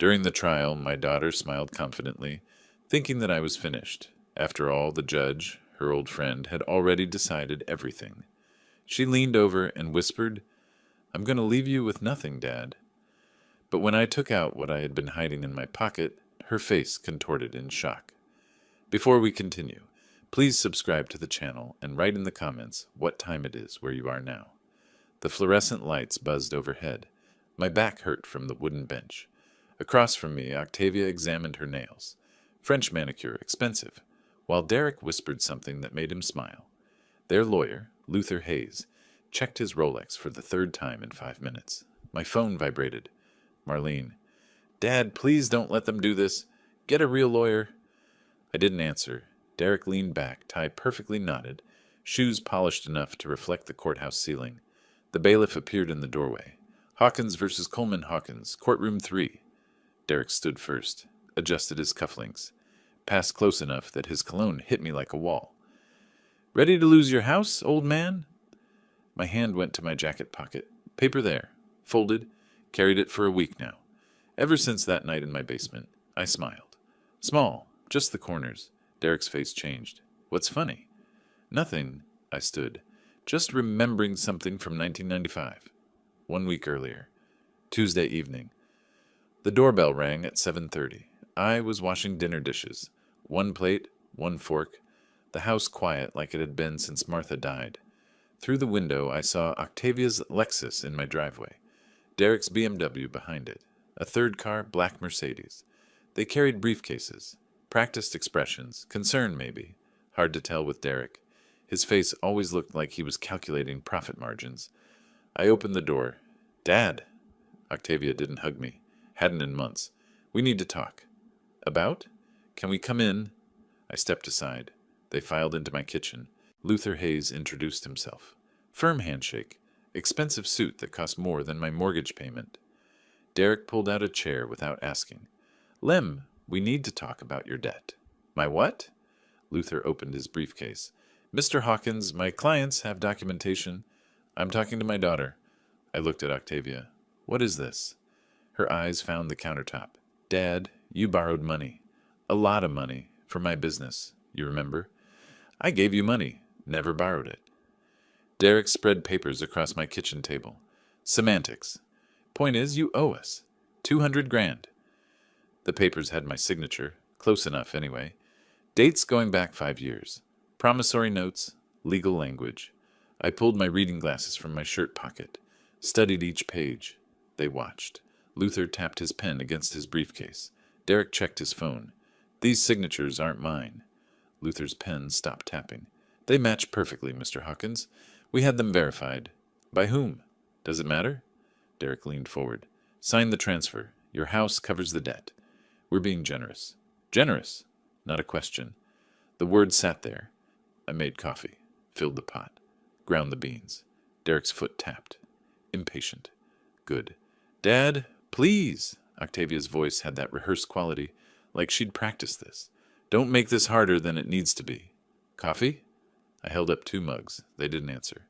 During the trial, my daughter smiled confidently, thinking that I was finished. After all, the judge, her old friend, had already decided everything. She leaned over and whispered, "I'm going to leave you with nothing, Dad." But when I took out what I had been hiding in my pocket, her face contorted in shock. Before we continue, please subscribe to the channel and write in the comments what time it is where you are now. The fluorescent lights buzzed overhead. My back hurt from the wooden bench. Across from me, Octavia examined her nails. French manicure, expensive, while Derek whispered something that made him smile. Their lawyer, Luther Hayes, checked his Rolex for the third time in 5 minutes. My phone vibrated. Marlene. "Dad, please don't let them do this. Get a real lawyer." I didn't answer. Derek leaned back, tie perfectly knotted, shoes polished enough to reflect the courthouse ceiling. The bailiff appeared in the doorway. "Hawkins versus Coleman Hawkins, courtroom 3. Derek stood first, adjusted his cufflinks, passed close enough that his cologne hit me like a wall. "Ready to lose your house, old man?" My hand went to my jacket pocket. Paper there, folded, carried it for a week now. Ever since that night in my basement, I smiled. Small, just the corners. Derek's face changed. "What's funny?" "Nothing," I stood. "Just remembering something from 1995. 1 week earlier. Tuesday evening. The doorbell rang at 7:30. I was washing dinner dishes. 1 plate, 1 fork. The house quiet like it had been since Martha died. Through the window I saw Octavia's Lexus in my driveway. Derek's BMW behind it. A third car, black Mercedes. They carried briefcases. Practiced expressions. Concern, maybe. Hard to tell with Derek. His face always looked like he was calculating profit margins. I opened the door. "Dad!" Octavia didn't hug me. Hadn't in months. "We need to talk." "About? Can we come in?" I stepped aside. They filed into my kitchen. Luther Hayes introduced himself. Firm handshake. Expensive suit that cost more than my mortgage payment. Derek pulled out a chair without asking. "Lem, we need to talk about your debt." "My what?" Luther opened his briefcase. "Mr. Hawkins, my clients have documentation. I'm talking to my daughter." I looked at Octavia. "What is this?" Her eyes found the countertop. "Dad, you borrowed money. A lot of money. For my business. You remember?" "I gave you money. Never borrowed it." Derek spread papers across my kitchen table. "Semantics. Point is, you owe us. 200 grand. The papers had my signature. Close enough, anyway. Dates going back 5 years. Promissory notes. Legal language. I pulled my reading glasses from my shirt pocket. Studied each page. They watched. Luther tapped his pen against his briefcase. Derek checked his phone. "These signatures aren't mine." Luther's pen stopped tapping. "They match perfectly, Mr. Hawkins. We had them verified." "By whom? Does it matter?" Derek leaned forward. "Sign the transfer. Your house covers the debt. We're being generous." "Generous?" Not a question. The word sat there. I made coffee. Filled the pot. Ground the beans. Derek's foot tapped. Impatient. "Good. Dad, please." Octavia's voice had that rehearsed quality, like she'd practiced this. "Don't make this harder than it needs to be." "Coffee?" I held up 2 mugs. They didn't answer.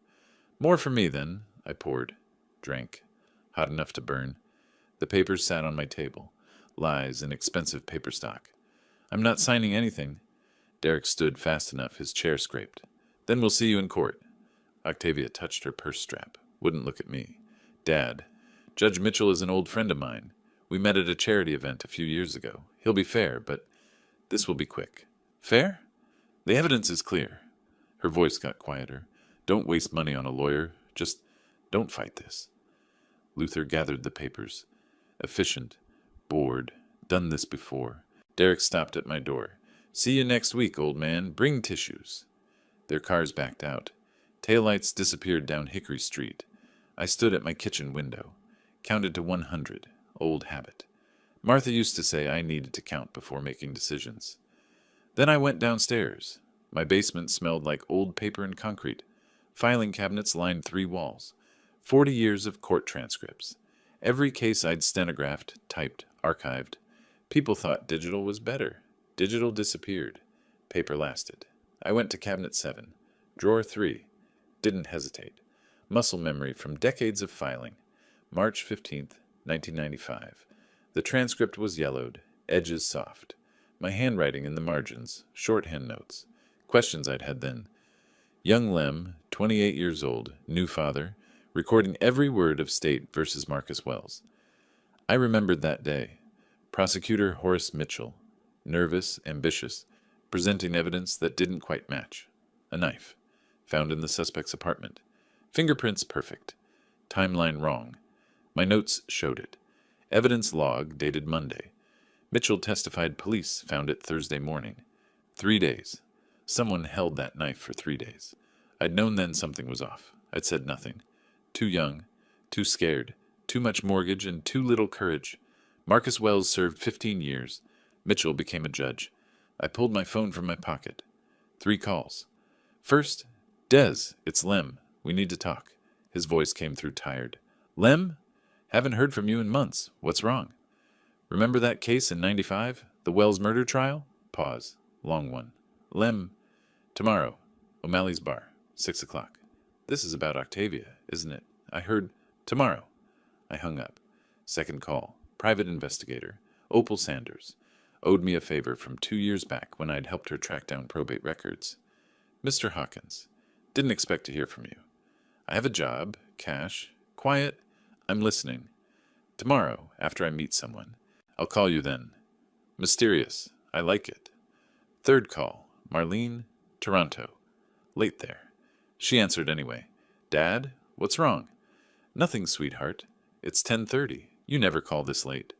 "More for me, then." I poured. Drank. Hot enough to burn. The papers sat on my table. Lies in expensive paper stock. "I'm not signing anything." Derek stood fast enough, his chair scraped. "Then we'll see you in court." Octavia touched her purse strap. Wouldn't look at me. "Dad, Judge Mitchell is an old friend of mine. We met at a charity event a few years ago. He'll be fair, but this will be quick." "Fair?" "The evidence is clear." Her voice got quieter. "Don't waste money on a lawyer. Just don't fight this." Luther gathered the papers. Efficient. Bored. Done this before. Derek stopped at my door. "See you next week, old man. Bring tissues." Their cars backed out. Taillights disappeared down Hickory Street. I stood at my kitchen window. Counted to 100. Old habit. Martha used to say I needed to count before making decisions. Then I went downstairs. My basement smelled like old paper and concrete. Filing cabinets lined 3 walls. 40 years of court transcripts. Every case I'd stenographed, typed, archived. People thought digital was better. Digital disappeared. Paper lasted. I went to cabinet 7. Drawer 3. Didn't hesitate. Muscle memory from decades of filing. March 15th, 1995. The transcript was yellowed, edges soft. My handwriting in the margins, shorthand notes. Questions I'd had then. Young Lem, 28 years old, new father, recording every word of State versus Marcus Wells. I remembered that day. Prosecutor Horace Mitchell, nervous, ambitious, presenting evidence that didn't quite match. A knife, found in the suspect's apartment. Fingerprints perfect. Timeline wrong. My notes showed it. Evidence log dated Monday. Mitchell testified police found it Thursday morning. 3 days. Someone held that knife for 3 days. I'd known then something was off. I'd said nothing. Too young, too scared, too much mortgage, and too little courage. Marcus Wells served 15 years. Mitchell became a judge. I pulled my phone from my pocket. 3 calls. First, Des, it's Lem. We need to talk. His voice came through tired. Lem? Haven't heard from you in months. What's wrong? Remember that case in '95? The Wells murder trial? Pause. Long one. Lem, tomorrow. O'Malley's bar. 6 o'clock. This is about Octavia, isn't it? I heard tomorrow. I hung up. Second call. Private investigator. Opal Sanders. Owed me a favor from 2 years back when I'd helped her track down probate records. Mr. Hawkins. Didn't expect to hear from you. I have a job, cash, quiet. I'm listening. Tomorrow, after I meet someone. I'll call you then. Mysterious. I like it. Third call. Marlene, Toronto. Late there. She answered anyway. Dad, what's wrong? Nothing, sweetheart. It's 10:30. You never call this late.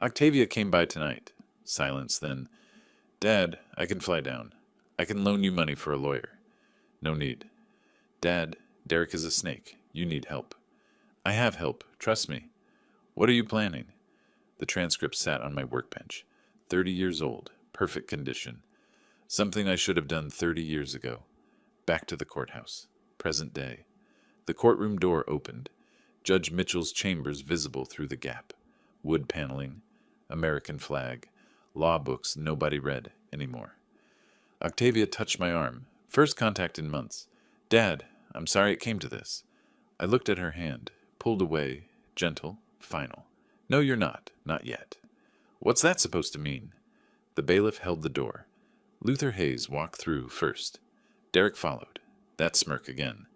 Octavia came by tonight. Silence then. Dad, I can fly down. I can loan you money for a lawyer. No need. Dad, Derek is a snake. You need help. I have help. Trust me. What are you planning? The transcript sat on my workbench. 30 years old. Perfect condition. Something I should have done 30 years ago. Back to the courthouse. Present day. The courtroom door opened. Judge Mitchell's chambers visible through the gap. Wood paneling. American flag. Law books nobody read anymore. Octavia touched my arm. First contact in months. Dad, I'm sorry it came to this. I looked at her hand. Pulled away. Gentle. Final. No, you're not. Not yet. What's that supposed to mean? The bailiff held the door. Luther Hayes walked through first. Derek followed. That smirk again.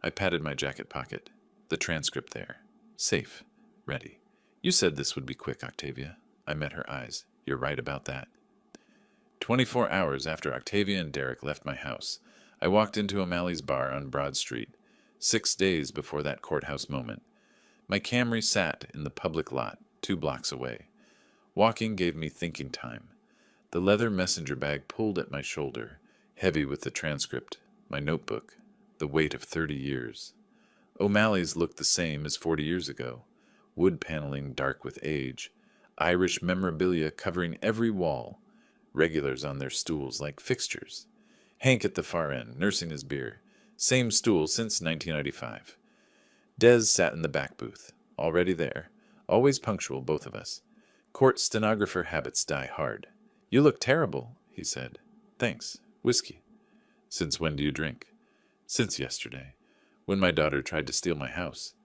I patted my jacket pocket. The transcript there. Safe. Ready. You said this would be quick, Octavia. I met her eyes. You're right about that. 24 hours after Octavia and Derek left my house, I walked into O'Malley's bar on Broad Street. 6 days before that courthouse moment. My Camry sat in the public lot, 2 blocks away. Walking gave me thinking time. The leather messenger bag pulled at my shoulder, heavy with the transcript, my notebook, the weight of 30 years. O'Malley's looked the same as 40 years ago. Wood paneling dark with age. Irish memorabilia covering every wall. Regulars on their stools like fixtures. Hank at the far end, nursing his beer. Same stool since 1995. Des sat in the back booth, already there. Always punctual, both of us. Court stenographer habits die hard. You look terrible, he said. Thanks. Whiskey. Since when do you drink? Since yesterday, when my daughter tried to steal my house.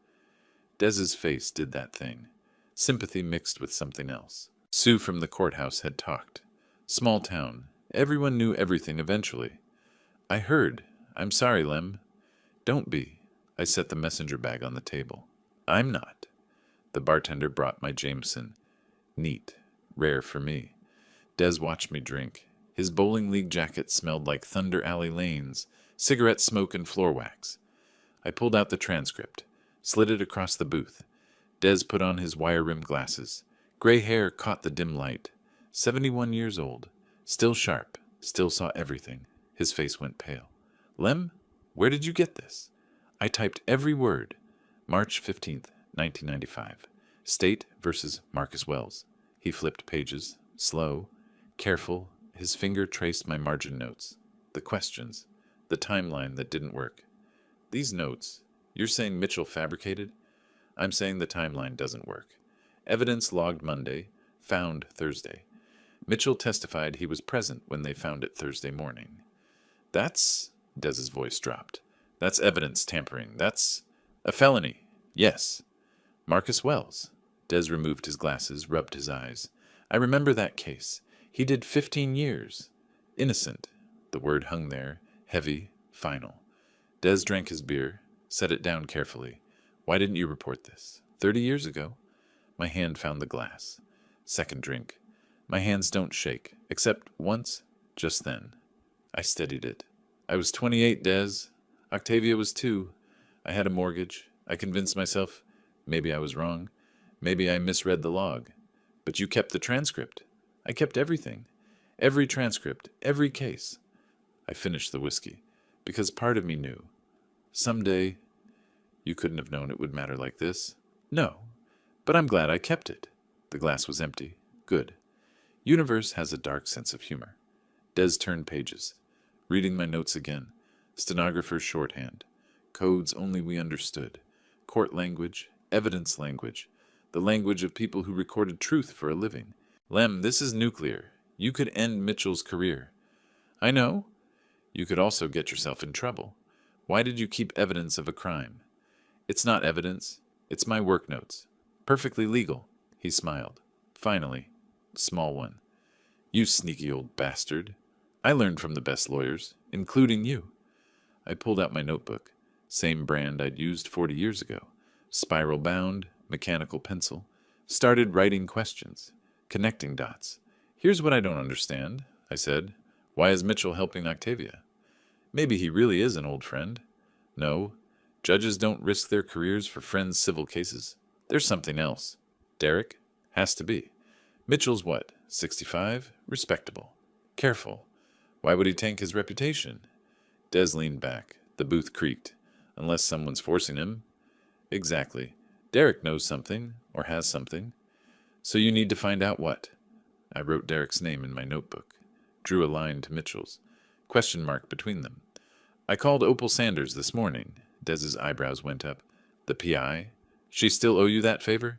Des's face did that thing. Sympathy mixed with something else. Sue from the courthouse had talked. Small town. Everyone knew everything eventually. I heard. I'm sorry, Lem. Don't be. I set the messenger bag on the table. I'm not. The bartender brought my Jameson. Neat. Rare for me. Des watched me drink. His bowling league jacket smelled like Thunder Alley lanes, cigarette smoke and floor wax. I pulled out the transcript, slid it across the booth. Des put on his wire-rimmed glasses. Gray hair caught the dim light. 71 years old. Still sharp. Still saw everything. His face went pale. Lem, where did you get this? I typed every word. March 15th, 1995. State versus Marcus Wells. He flipped pages. Slow. Careful. His finger traced my margin notes. The questions. The timeline that didn't work. These notes. You're saying Mitchell fabricated? I'm saying the timeline doesn't work. Evidence logged Monday. Found Thursday. Mitchell testified he was present when they found it Thursday morning. That's... Des's voice dropped. That's evidence tampering. That's a felony. Yes. Marcus Wells. Des removed his glasses, rubbed his eyes. I remember that case. He did 15 years. Innocent. The word hung there, heavy, final. Des drank his beer, set it down carefully. Why didn't you report this? 30 years ago. My hand found the glass. Second drink. My hands don't shake, except once, just then. I steadied it. I was 28, Des. Octavia was 2. I had a mortgage. I convinced myself. Maybe I was wrong. Maybe I misread the log. But you kept the transcript. I kept everything. Every transcript. Every case. I finished the whiskey, because part of me knew. Someday, you couldn't have known it would matter like this. No, but I'm glad I kept it. The glass was empty. Good. Universe has a dark sense of humor. Des turned pages. Reading my notes again. Stenographer's shorthand. Codes only we understood. Court language. Evidence language. The language of people who recorded truth for a living. Lem, this is nuclear. You could end Mitchell's career. I know. You could also get yourself in trouble. Why did you keep evidence of a crime? It's not evidence. It's my work notes. Perfectly legal. He smiled. Finally. Small one. You sneaky old bastard. I learned from the best lawyers, including you. I pulled out my notebook. Same brand I'd used 40 years ago. Spiral bound, mechanical pencil. Started writing questions. Connecting dots. Here's what I don't understand, I said. Why is Mitchell helping Octavia? Maybe he really is an old friend. No, judges don't risk their careers for friends' civil cases. There's something else. Derek? Has to be. Mitchell's what? 65? Respectable. Careful. Why would he tank his reputation? Des leaned back. The booth creaked. Unless someone's forcing him. Exactly. Derek knows something, or has something. So you need to find out what? I wrote Derek's name in my notebook. Drew a line to Mitchell's. Question mark between them. I called Opal Sanders this morning. Des's eyebrows went up. The PI? She still owe you that favor?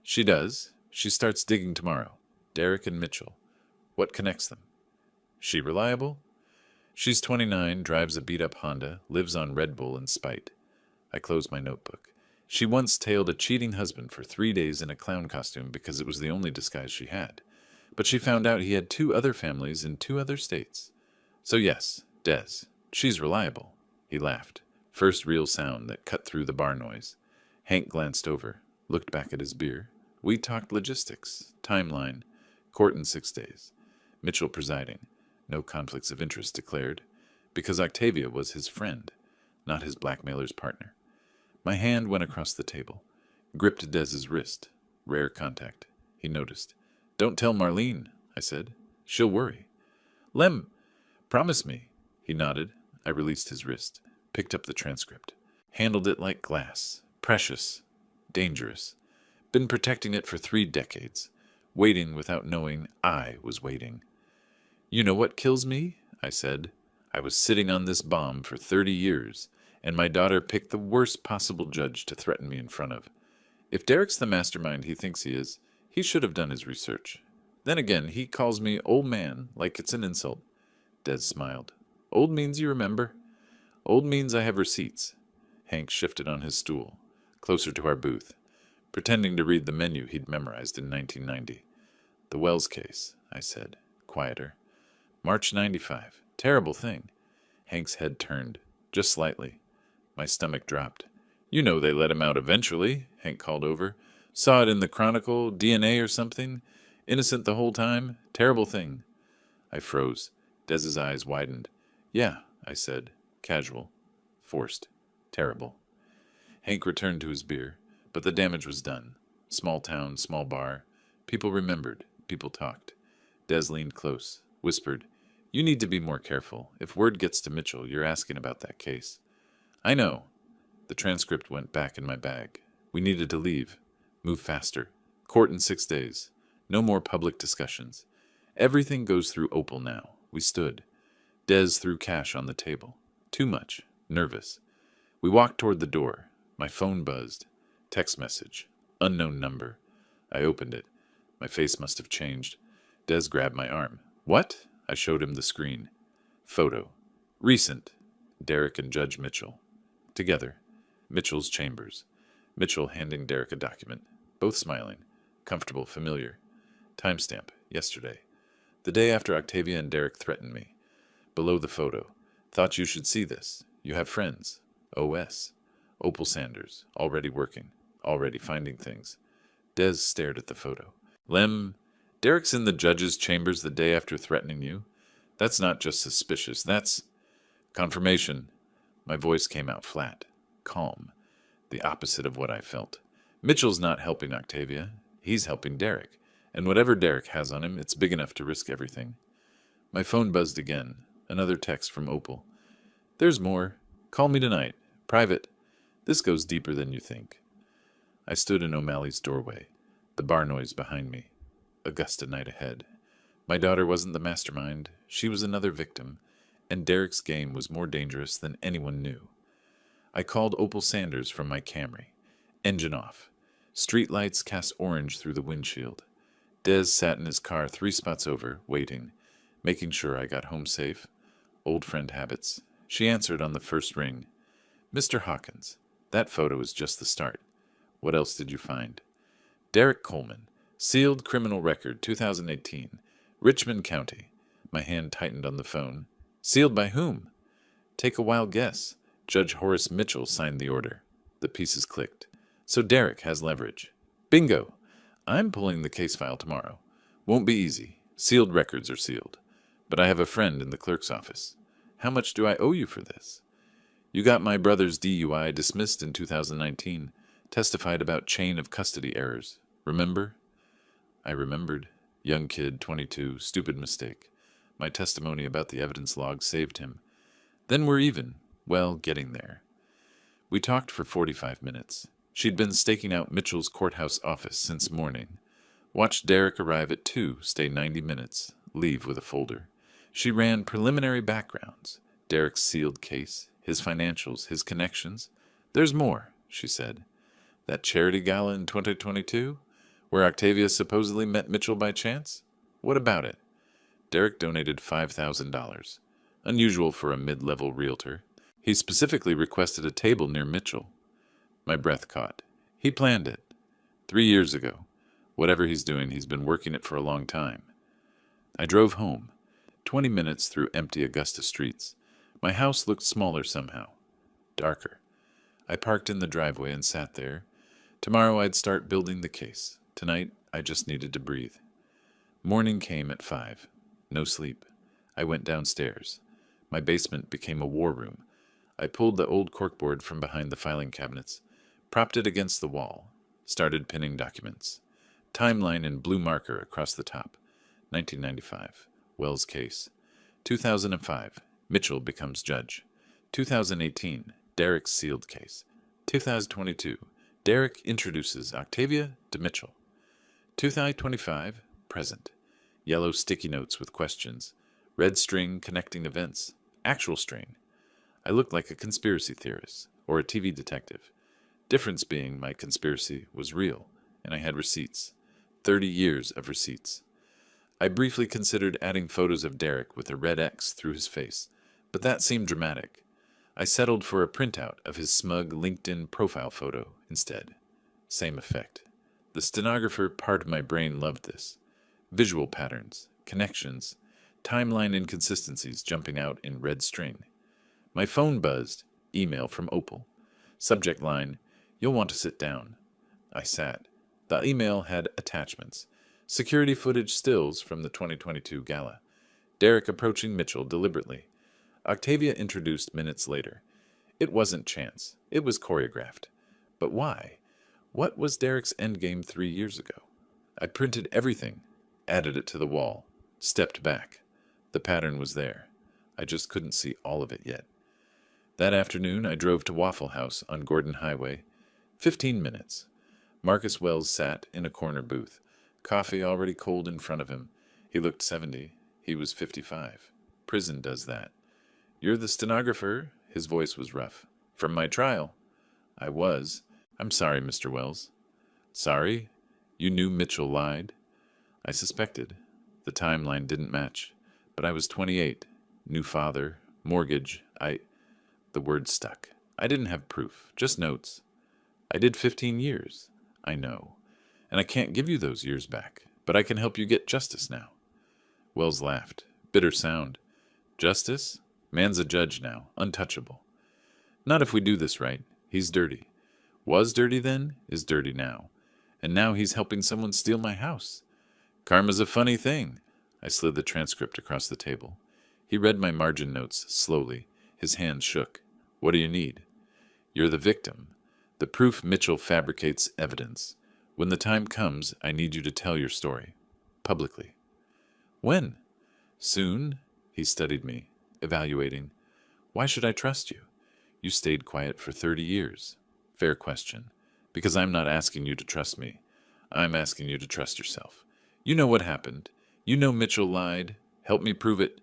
She does. She starts digging tomorrow. Derek and Mitchell. What connects them? She reliable? She's 29, drives a beat-up Honda, lives on Red Bull in spite. I closed my notebook. She once tailed a cheating husband for 3 days in a clown costume because it was the only disguise she had. But she found out he had 2 other families in 2 other states. So yes, Des. She's reliable. He laughed. First real sound that cut through the bar noise. Hank glanced over, looked back at his beer. We talked logistics, timeline, court in 6 days. Mitchell presiding. No conflicts of interest declared. Because Octavia was his friend, not his blackmailer's partner. My hand went across the table. Gripped Des's wrist. Rare contact. He noticed. Don't tell Marlene, I said. She'll worry. Lem, promise me. He nodded. I released his wrist. Picked up the transcript. Handled it like glass. Precious. Dangerous. Been protecting it for 3 decades. Waiting without knowing I was waiting. You know what kills me? I said. I was sitting on this bomb for 30 years, and my daughter picked the worst possible judge to threaten me in front of. If Derek's the mastermind he thinks he is, he should have done his research. Then again, he calls me old man like it's an insult. Des smiled. Old means you remember. Old means I have receipts. Hank shifted on his stool, closer to our booth, pretending to read the menu he'd memorized in 1990. The Wells case, I said, quieter. March 95. Terrible thing. Hank's head turned, just slightly. My stomach dropped. You know they let him out eventually, Hank called over. Saw it in the Chronicle, DNA or something. Innocent the whole time. Terrible thing. I froze. Des's eyes widened. Yeah, I said. Casual. Forced. Terrible. Hank returned to his beer, but the damage was done. Small town, small bar. People remembered. People talked. Des leaned close, whispered, You need to be more careful. If word gets to Mitchell, you're asking about that case. I know. The transcript went back in my bag. We needed to leave. Move faster. Court in 6 days. No more public discussions. Everything goes through Opal now. We stood. Des threw cash on the table. Too much. Nervous. We walked toward the door. My phone buzzed. Text message. Unknown number. I opened it. My face must have changed. Des grabbed my arm. What? I showed him the screen. Photo. Recent. Derek and Judge Mitchell. Together. Mitchell's chambers. Mitchell handing Derek a document. both smiling. Comfortable, familiar. Timestamp, yesterday. The day after Octavia and Derek threatened me. Below the photo. Thought you should see this. You have friends. OS. Opal Sanders. Already working. Already finding things. Des stared at the photo. Lem, Derek's in the judge's chambers the day after threatening you. That's not just suspicious. That's confirmation. My voice came out flat. Calm. The opposite of what I felt. Mitchell's not helping Octavia. He's helping Derek. And whatever Derek has on him, it's big enough to risk everything. My phone buzzed again. Another text from Opal. There's more. Call me tonight. Private. This goes deeper than you think. I stood in O'Malley's doorway. The bar noise behind me. Augusta night ahead. My daughter wasn't the mastermind. She was another victim. And Derek's game was more dangerous than anyone knew. I called Opal Sanders from my Camry. Engine off. Street lights cast orange through the windshield. Des sat in his car 3 spots over, waiting, making sure I got home safe. Old friend habits. She answered on the first ring. Mr. Hawkins, that photo is just the start. What else did you find? Derek Coleman, sealed criminal record 2018, Richmond County. My hand tightened on the phone. Sealed by whom? Take a wild guess. Judge Horace Mitchell signed the order. The pieces clicked. So Derek has leverage. Bingo! I'm pulling the case file tomorrow. Won't be easy. Sealed records are sealed. But I have a friend in the clerk's office. How much do I owe you for this? You got my brother's DUI dismissed in 2019. Testified about chain of custody errors. Remember? I remembered. Young kid, 22, stupid mistake. My testimony about the evidence log saved him. Then we're even. Well, getting there. We talked for 45 minutes. She'd been staking out Mitchell's courthouse office since morning. Watched Derek arrive at 2, stay 90 minutes, leave with a folder. She ran preliminary backgrounds. Derek's sealed case, his financials, his connections. There's more, she said. That charity gala in 2022, where Octavia supposedly met Mitchell by chance? What about it? Derek donated $5,000. Unusual for a mid-level realtor. He specifically requested a table near Mitchell. My breath caught. He planned it. 3 years ago. Whatever he's doing, he's been working it for a long time. I drove home. 20 minutes through empty Augusta streets. My house looked smaller somehow. Darker. I parked in the driveway and sat there. Tomorrow I'd start building the case. Tonight, I just needed to breathe. Morning came at 5. No sleep. I went downstairs. My basement became a war room. I pulled the old corkboard from behind the filing cabinets, propped it against the wall, started pinning documents. Timeline in blue marker across the top. 1995. Wells case. 2005. Mitchell becomes judge. 2018. Derek's sealed case. 2022. Derek introduces Octavia to Mitchell. 2025. Present. Yellow sticky notes with questions. Red string connecting events. Actual string. I looked like a conspiracy theorist, or a TV detective. Difference being my conspiracy was real, and I had receipts. 30 years of receipts. I briefly considered adding photos of Derek with a red X through his face, but that seemed dramatic. I settled for a printout of his smug LinkedIn profile photo instead. Same effect. The stenographer part of my brain loved this. Visual patterns, connections, timeline inconsistencies jumping out in red string. My phone buzzed. Email from Opal. Subject line, "You'll want to sit down." I sat. The email had attachments. Security footage stills from the 2022 gala. Derek approaching Mitchell deliberately. Octavia introduced minutes later. It wasn't chance. It was choreographed. But why? What was Derek's endgame 3 years ago? I printed everything, added it to the wall, stepped back. The pattern was there. I just couldn't see all of it yet. That afternoon, I drove to Waffle House on Gordon Highway. 15 minutes. Marcus Wells sat in a corner booth. Coffee already cold in front of him. He looked 70. He was 55. Prison does that. "You're the stenographer?" His voice was rough. "From my trial." I was. "I'm sorry, Mr. Wells." "Sorry? You knew Mitchell lied?" I suspected. The timeline didn't match. But I was 28. New father. Mortgage. The word stuck. I didn't have proof. Just notes. I did 15 years. I know. and I can't give you those years back, but I can help you get justice now." Wells laughed. Bitter sound. "Justice? Man's a judge now, untouchable. Not if we do this right. He's dirty. Was dirty then, is dirty now. And now he's helping someone steal my house. Karma's a funny thing." I slid the transcript across the table. He read my margin notes slowly. His hands shook. "What do you need?" "You're the victim. The proof Mitchell fabricates evidence. When the time comes, I need you to tell your story. Publicly." "When?" "Soon." He studied me, evaluating. "Why should I trust you? You stayed quiet for 30 years. Fair question. Because I'm not asking you to trust me. I'm asking you to trust yourself. You know what happened. You know Mitchell lied. Help me prove it."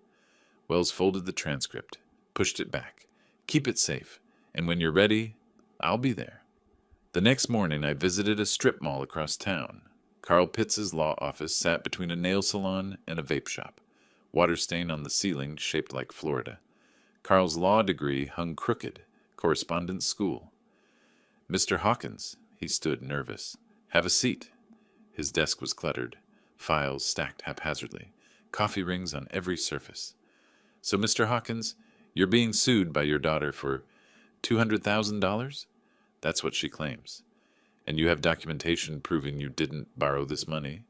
Wells folded the transcript, pushed it back. "Keep it safe, and when you're ready, I'll be there." The next morning, I visited a strip mall across town. Carl Pitts' law office sat between a nail salon and a vape shop. Water stain on the ceiling shaped like Florida. Carl's law degree hung crooked. Correspondence school. "Mr. Hawkins," he stood nervous. "Have a seat." His desk was cluttered. Files stacked haphazardly. Coffee rings on every surface. "So, Mr. Hawkins, you're being sued by your daughter for $200,000? That's what she claims. And you have documentation proving you didn't borrow this money?"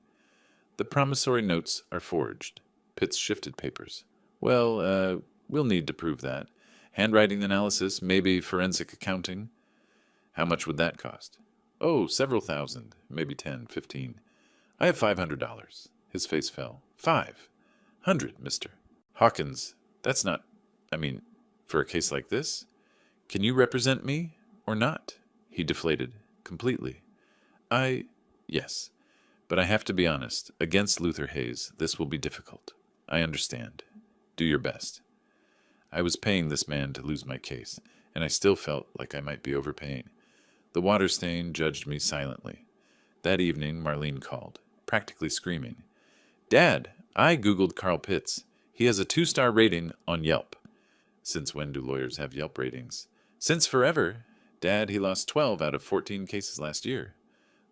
"The promissory notes are forged." Pitts shifted papers. "Well, we'll need to prove that. Handwriting analysis, maybe forensic accounting." "How much would that cost?" "Oh, several thousand, maybe 10, 15. I have $500. His face fell. "500, mister." "Hawkins, that's not, for a case like this? Can you represent me or not?" He deflated. "Completely." Yes. But I have to be honest. Against Luther Hayes, this will be difficult. I understand. Do your best. I was paying this man to lose my case, and I still felt like I might be overpaying. The water stain judged me silently. That evening, Marlene called, practically screaming. "Dad, I Googled Carl Pitts. He has a 2-star rating on Yelp." Since when do lawyers have Yelp ratings? "Since forever. Dad, he lost 12 out of 14 cases last year."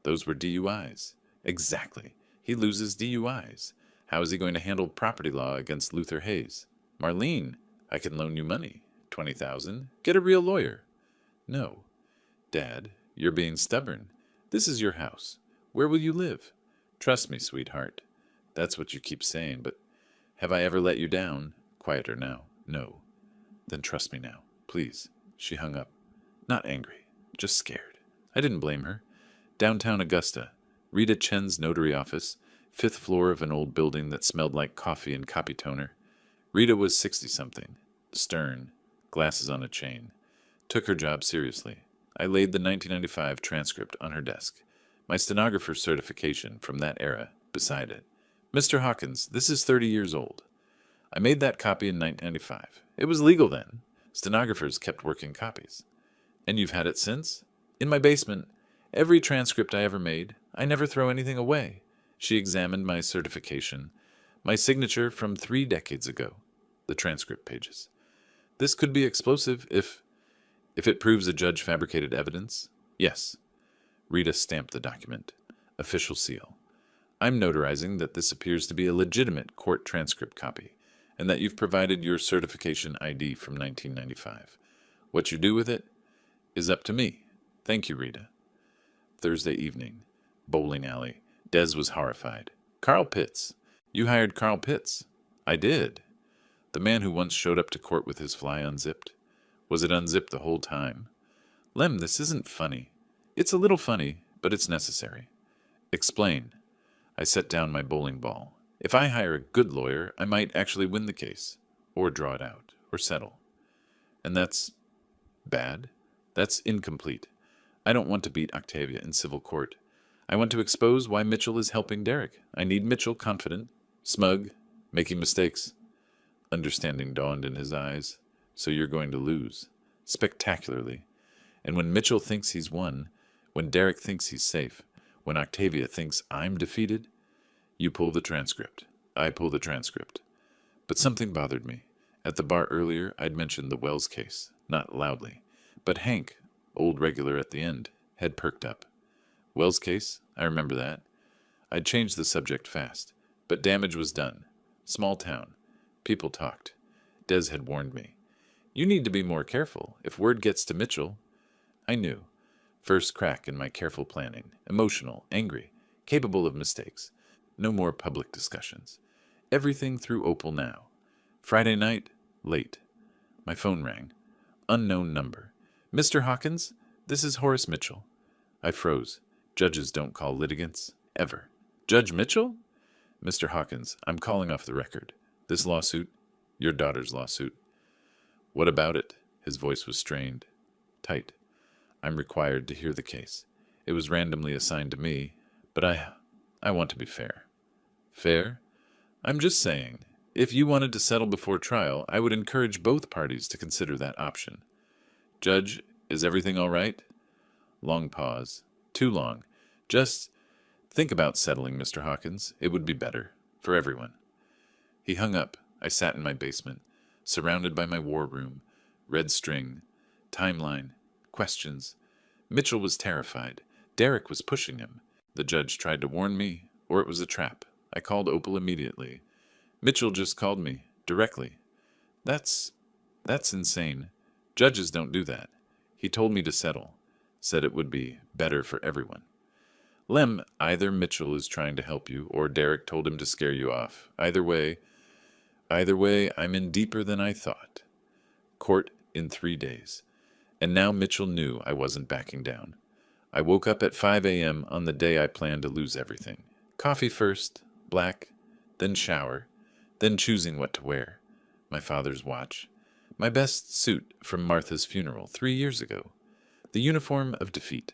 "Those were DUIs." "Exactly. He loses DUIs. How is he going to handle property law against Luther Hayes?" "Marlene, I can loan you money. 20,000. Get a real lawyer." "No." "Dad, you're being stubborn. This is your house. Where will you live?" "Trust me, sweetheart." "That's what you keep saying, but have I ever let you down?" Quieter now. "No." "Then trust me now, please." She hung up. Not angry, just scared. I didn't blame her. Downtown Augusta, Rita Chen's notary office, 5th floor of an old building that smelled like coffee and copy toner. Rita was 60-something, stern, glasses on a chain. Took her job seriously. I laid the 1995 transcript on her desk, my stenographer's certification from that era beside it. "Mr. Hawkins, this is 30 years old. I made that copy in 1995. It was legal then. Stenographers kept working copies." "And you've had it since?" "In my basement. Every transcript I ever made. I never throw anything away." She examined my certification, my signature from 3 decades ago, the transcript pages. "This could be explosive if it proves a judge fabricated evidence." "Yes." Rita stamped the document. Official seal. "I'm notarizing that this appears to be a legitimate court transcript copy, and that you've provided your certification ID from 1995. What you do with it is up to me. Thank you, Rita." Thursday evening. Bowling alley. Des was horrified. "Carl Pitts. You hired Carl Pitts." "I did." "The man who once showed up to court with his fly unzipped? Was it unzipped the whole time?" "Lem, this isn't funny." "It's a little funny, but it's necessary." "Explain." I set down my bowling ball. "If I hire a good lawyer, I might actually win the case. Or draw it out. Or settle." "And that's bad?" "That's incomplete. I don't want to beat Octavia in civil court. I want to expose why Mitchell is helping Derek. I need Mitchell confident, smug, making mistakes." Understanding dawned in his eyes. "So you're going to lose. Spectacularly. And when Mitchell thinks he's won, when Derek thinks he's safe, when Octavia thinks I'm defeated, you pull the transcript. I pull the transcript." But something bothered me. At the bar earlier, I'd mentioned the Wells case, not loudly. But Hank, old regular at the end, had perked up. "Wells case?" I remember that. I'd changed the subject fast, but damage was done. Small town. People talked. Des had warned me. You need to be more careful. If word gets to Mitchell. I knew. First crack in my careful planning. Emotional, angry, capable of mistakes. No more public discussions. Everything through Opal now. Friday night, late. My phone rang. Unknown number. Mr. Hawkins, this is Horace Mitchell. I froze. Judges don't call litigants. Ever. Judge Mitchell? Mr. Hawkins, I'm calling off the record. This lawsuit, your daughter's lawsuit. What about it? His voice was strained. Tight. I'm required to hear the case. It was randomly assigned to me, but I want to be fair. Fair? I'm just saying, if you wanted to settle before trial, I would encourage both parties to consider that option. Judge, is everything all right? Long pause. Too long. Just think about settling, Mr. Hawkins. It would be better. For everyone. He hung up. I sat in my basement, surrounded by my war room, red string, timeline, questions. Mitchell was terrified. Derek was pushing him. The judge tried to warn me, or it was a trap. I called Opal immediately. Mitchell just called me, directly. That's insane. Judges don't do that. He told me to settle. Said it would be better for everyone. Lem, either Mitchell is trying to help you, or Derek told him to scare you off. Either way, I'm in deeper than I thought. Court in 3 days. And now Mitchell knew I wasn't backing down. I woke up at 5 a.m. on the day I planned to lose everything. Coffee first, black, then shower, then choosing what to wear. My father's watch. My best suit from Martha's funeral 3 years ago. The uniform of defeat.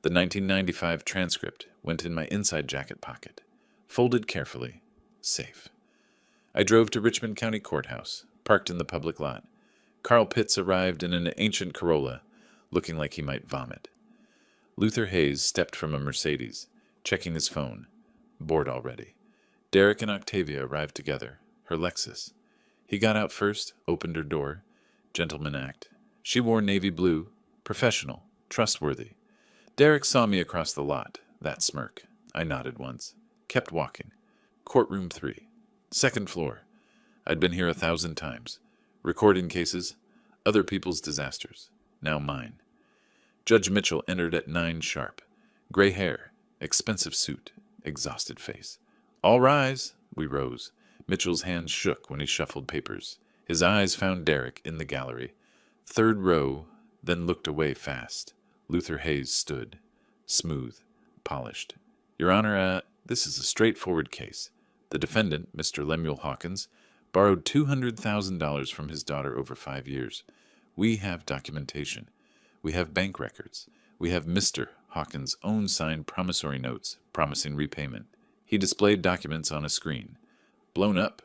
The 1995 transcript went in my inside jacket pocket. Folded carefully. Safe. I drove to Richmond County Courthouse, parked in the public lot. Carl Pitts arrived in an ancient Corolla, looking like he might vomit. Luther Hayes stepped from a Mercedes, checking his phone. Bored already. Derek and Octavia arrived together, her Lexus. He got out first, opened her door. Gentleman act. She wore navy blue, professional, trustworthy. Derek saw me across the lot, that smirk. I nodded once. Kept walking. Courtroom 3. Second floor. I'd been here 1,000 times. Recording cases, other people's disasters. Now mine. Judge Mitchell entered at 9 sharp. Gray hair, expensive suit, exhausted face. All rise. We rose. Mitchell's hands shook when he shuffled papers. His eyes found Derek in the gallery. 3rd row, then looked away fast. Luther Hayes stood. Smooth. Polished. Your Honor, this is a straightforward case. The defendant, Mr. Lemuel Hawkins, borrowed $200,000 from his daughter over 5 years. We have documentation. We have bank records. We have Mr. Hawkins' own signed promissory notes promising repayment. He displayed documents on a screen. Blown up.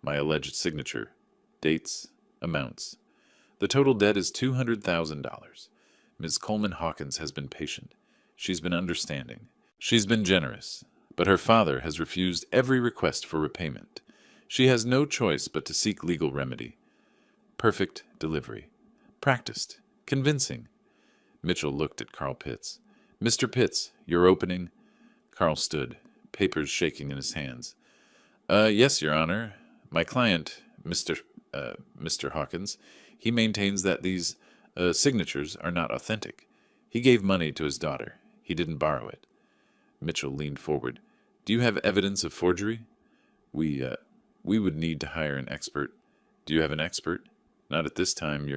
My alleged signature. Dates. Amounts. The total debt is $200,000. Ms. Coleman Hawkins has been patient. She's been understanding. She's been generous. But her father has refused every request for repayment. She has no choice but to seek legal remedy. Perfect delivery. Practiced. Convincing. Mitchell looked at Carl Pitts. Mr. Pitts, your opening. Carl stood, papers shaking in his hands. Yes, Your Honor. My client, Mr. Hawkins, he maintains that these signatures are not authentic. He gave money to his daughter. He didn't borrow it. Mitchell leaned forward. Do you have evidence of forgery? We would need to hire an expert. Do you have an expert? Not at this time,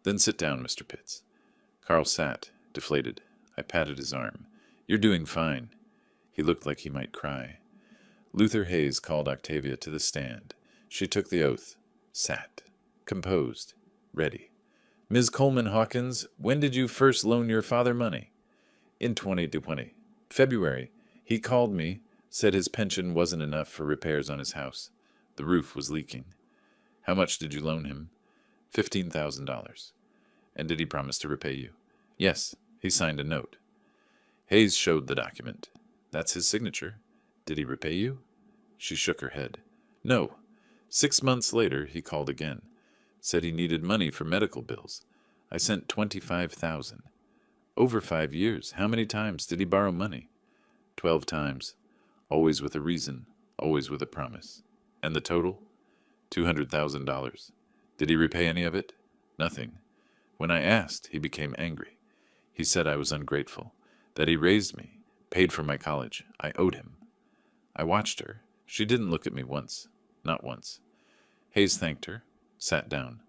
Then sit down, Mr. Pitts. Carl sat, deflated. I patted his arm. You're doing fine. He looked like he might cry. Luther Hayes called Octavia to the stand. She took the oath. Sat. Composed. Ready. Ms. Coleman Hawkins, when did you first loan your father money? In 2020. February. He called me, said his pension wasn't enough for repairs on his house. The roof was leaking. How much did you loan him? $15,000. And did he promise to repay you? Yes, he signed a note. Hayes showed the document. That's his signature. Did he repay you? She shook her head. No. 6 months later, he called again. Said he needed money for medical bills. I sent $25,000. Over 5 years, how many times did he borrow money? 12 times. Always with a reason, always with a promise. And the total? $200,000. Did he repay any of it? Nothing. When I asked, he became angry. He said I was ungrateful, that he raised me, paid for my college. I owed him. I watched her. She didn't look at me once. Not once. Hayes thanked her, sat down.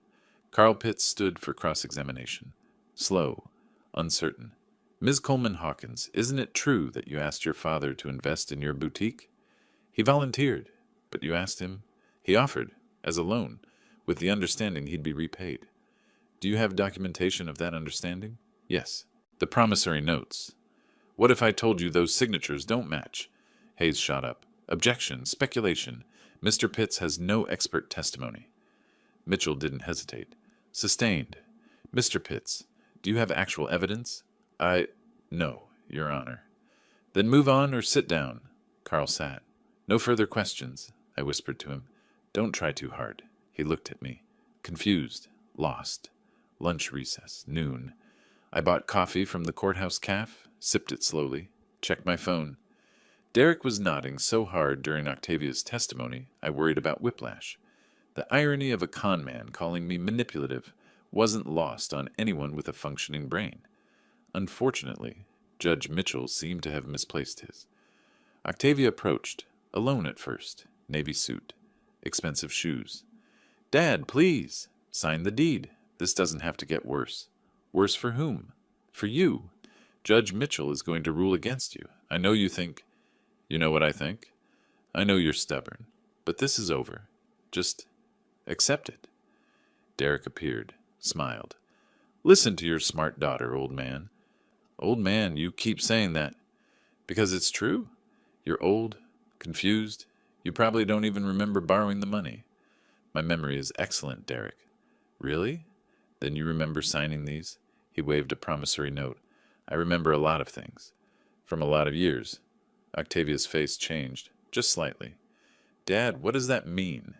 Carl Pitts stood for cross-examination. Slow, uncertain. Ms. Coleman Hawkins, isn't it true that you asked your father to invest in your boutique? He volunteered, but you asked him. He offered, as a loan, with the understanding he'd be repaid. Do you have documentation of that understanding? Yes. The promissory notes. What if I told you those signatures don't match? Hayes shot up. Objection, speculation. Mr. Pitts has no expert testimony. Mitchell didn't hesitate. Sustained. Mr. Pitts, do you have actual evidence? No, Your Honor. Then move on or sit down. Carl sat. No further questions, I whispered to him. Don't try too hard. He looked at me. Confused. Lost. Lunch recess. Noon. I bought coffee from the courthouse cafe, sipped it slowly, checked my phone. Derek was nodding so hard during Octavia's testimony, I worried about whiplash. The irony of a con man calling me manipulative wasn't lost on anyone with a functioning brain. Unfortunately, Judge Mitchell seemed to have misplaced his. Octavia approached, alone at first, navy suit, expensive shoes. Dad, please, sign the deed. This doesn't have to get worse. Worse for whom? For you. Judge Mitchell is going to rule against you. I know you think... You know what I think? I know you're stubborn, but this is over. Just accept it. Derek appeared, smiled. Listen to your smart daughter, old man. Old man, you keep saying that. Because it's true. You're old, confused. You probably don't even remember borrowing the money. My memory is excellent, Derek. Really? Then you remember signing these? He waved a promissory note. I remember a lot of things. From a lot of years. Octavia's face changed, just slightly. Dad, what does that mean?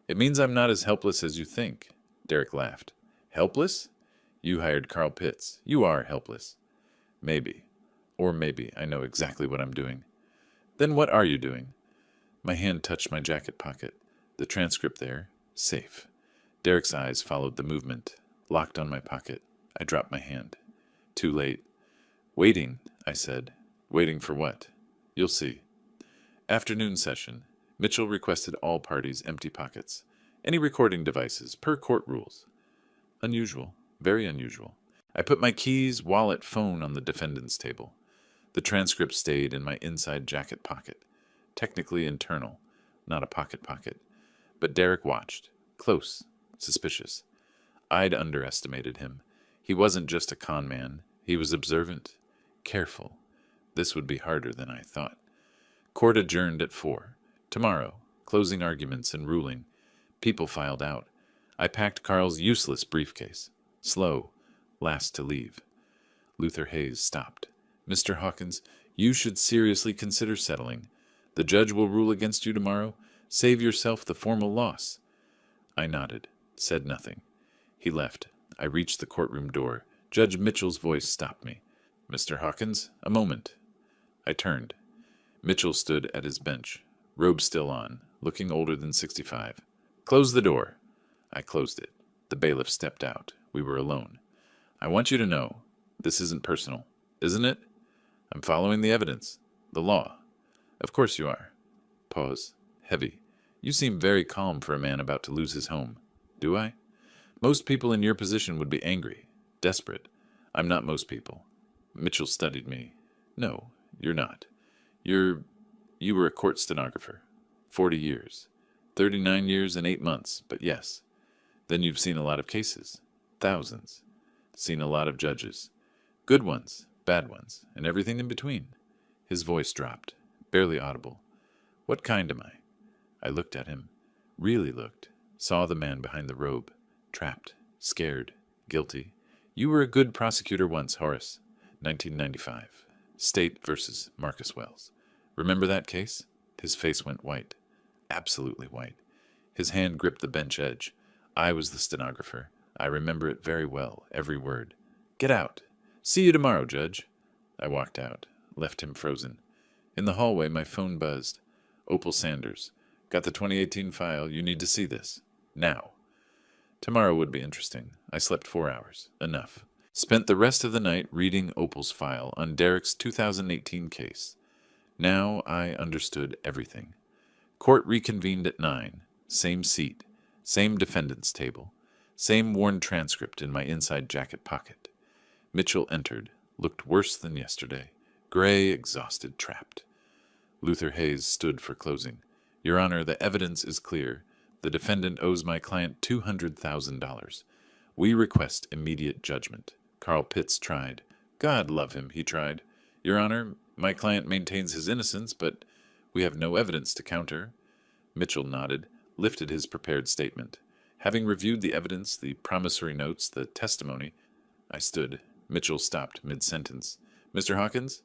It means I'm not as helpless as you think. Derek laughed. Helpless? You hired Carl Pitts. You are helpless. Maybe. Or maybe I know exactly what I'm doing. Then what are you doing? My hand touched my jacket pocket. The transcript there. Safe. Derek's eyes followed the movement. Locked on my pocket. I dropped my hand. Too late. Waiting, I said. Waiting for what? You'll see. Afternoon session. Mitchell requested all parties empty pockets. Any recording devices, per court rules. Unusual. Very unusual. I put my keys, wallet, phone on the defendant's table. The transcript stayed in my inside jacket pocket. Technically internal, not a pocket. But Derek watched. Close. Suspicious. I'd underestimated him. He wasn't just a con man. He was observant. Careful. This would be harder than I thought. Court adjourned at 4. Tomorrow. Closing arguments and ruling. People filed out. I packed Carl's useless briefcase. Slow. Last to leave. Luther Hayes stopped. Mr. Hawkins, you should seriously consider settling. The judge will rule against you tomorrow. Save yourself the formal loss. I nodded. Said nothing. He left. I reached the courtroom door. Judge Mitchell's voice stopped me. Mr. Hawkins, a moment. I turned. Mitchell stood at his bench, robe still on, looking older than 65. Close the door. I closed it. The bailiff stepped out. We were alone. I want you to know, this isn't personal, isn't it? I'm following the evidence, the law. Of course you are. Pause. Heavy. You seem very calm for a man about to lose his home. Do I? Most people in your position would be angry, desperate. I'm not most people. Mitchell studied me. No, you're not. You were a court stenographer. 40 years. 39 years and 8 months, but yes. Then you've seen a lot of cases. Thousands. Seen a lot of judges. Good ones, bad ones, and everything in between. His voice dropped, barely audible. What kind am I? I looked at him. Really looked. Saw the man behind the robe. Trapped. Scared. Guilty. You were a good prosecutor once, Horace. 1995. State versus Marcus Wells. Remember that case? His face went white. Absolutely white. His hand gripped the bench edge. I was the stenographer. I remember it very well, every word. Get out. See you tomorrow, Judge. I walked out, left him frozen. In the hallway, my phone buzzed. Opal Sanders. Got the 2018 file. You need to see this. Now. Tomorrow would be interesting. I slept 4 hours. Enough. Spent the rest of the night reading Opal's file on Derek's 2018 case. Now I understood everything. Court reconvened at 9. Same seat. Same defendant's table. Same worn transcript in my inside jacket pocket. Mitchell entered. Looked worse than yesterday. Gray, exhausted, trapped. Luther Hayes stood for closing. Your Honor, the evidence is clear. The defendant owes my client $200,000. We request immediate judgment. Carl Pitts tried. God love him, he tried. Your Honor, my client maintains his innocence, but we have no evidence to counter. Mitchell nodded, lifted his prepared statement. Having reviewed the evidence, the promissory notes, the testimony, I stood. Mitchell stopped mid-sentence. Mr. Hawkins?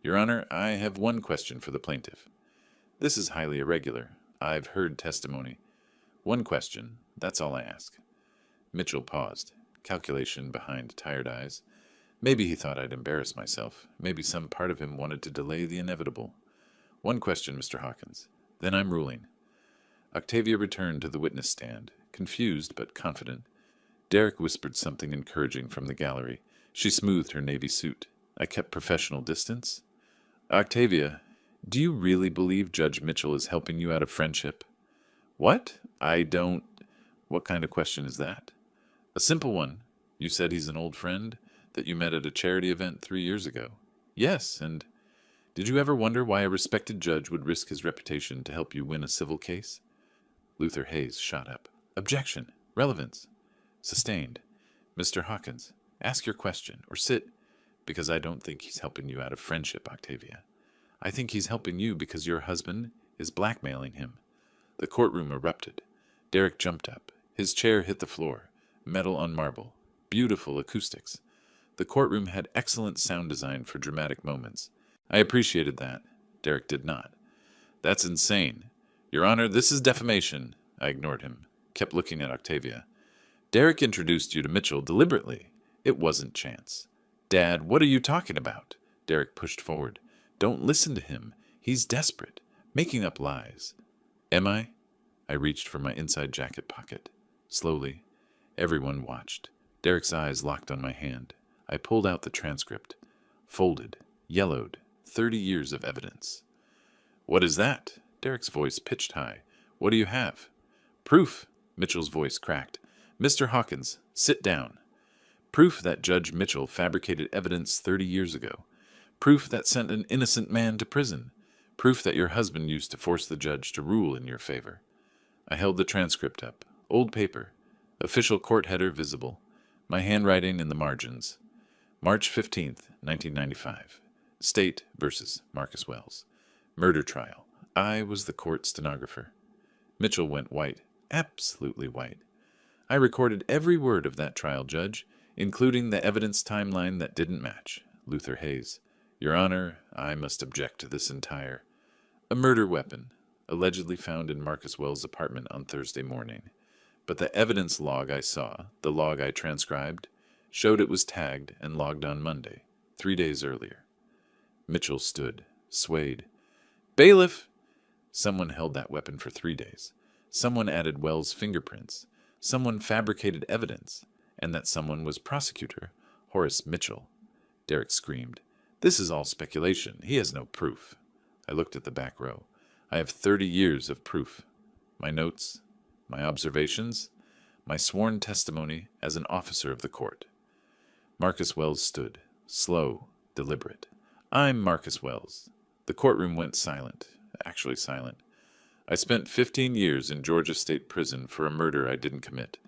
Your Honor, I have one question for the plaintiff. This is highly irregular. I've heard testimony. One question. That's all I ask. Mitchell paused, calculation behind tired eyes. Maybe he thought I'd embarrass myself. Maybe some part of him wanted to delay the inevitable. One question, Mr. Hawkins. Then I'm ruling. Octavia returned to the witness stand, confused but confident. Derek whispered something encouraging from the gallery. She smoothed her navy suit. I kept professional distance. Octavia, do you really believe Judge Mitchell is helping you out of friendship? What? I don't... What kind of question is that? A simple one. You said he's an old friend, that you met at a charity event 3 years ago. Yes, and did you ever wonder why a respected judge would risk his reputation to help you win a civil case? Luther Hayes shot up. Objection. Relevance. Sustained. Mr. Hawkins, ask your question, or sit, because I don't think he's helping you out of friendship, Octavia. I think he's helping you because your husband is blackmailing him. The courtroom erupted. Derek jumped up. His chair hit the floor. Metal on marble. Beautiful acoustics. The courtroom had excellent sound design for dramatic moments. I appreciated that. Derek did not. That's insane. Your Honor, this is defamation. I ignored him. Kept looking at Octavia. Derek introduced you to Mitchell deliberately. It wasn't chance. Dad, what are you talking about? Derek pushed forward. Don't listen to him. He's desperate. Making up lies. Am I? I reached for my inside jacket pocket. Slowly. Everyone watched. Derek's eyes locked on my hand. I pulled out the transcript. Folded. Yellowed. 30 years of evidence. What is that? Derek's voice pitched high. What do you have? Proof. Mitchell's voice cracked. Mr. Hawkins, sit down. Proof that Judge Mitchell fabricated evidence 30 years ago. Proof that sent an innocent man to prison. Proof that your husband used to force the judge to rule in your favor. I held the transcript up. Old paper. Official court header visible. My handwriting in the margins. March 15th, 1995. State versus Marcus Wells. Murder trial. I was the court stenographer. Mitchell went white. Absolutely white. I recorded every word of that trial, Judge, including the evidence timeline that didn't match. Luther Hayes. Your Honor, I must object to this entire... A murder weapon, allegedly found in Marcus Wells' apartment on Thursday morning. But the evidence log I saw, the log I transcribed, showed it was tagged and logged on Monday, 3 days earlier. Mitchell stood, swayed. Bailiff! Someone held that weapon for 3 days. Someone added Wells' fingerprints. Someone fabricated evidence. And that someone was prosecutor, Horace Mitchell. Derek screamed. This is all speculation. He has no proof. I looked at the back row. I have 30 years of proof. My notes, my observations, my sworn testimony as an officer of the court. Marcus Wells stood, slow, deliberate. I'm Marcus Wells. The courtroom went silent, actually silent. I spent 15 years in Georgia State Prison for a murder I didn't commit.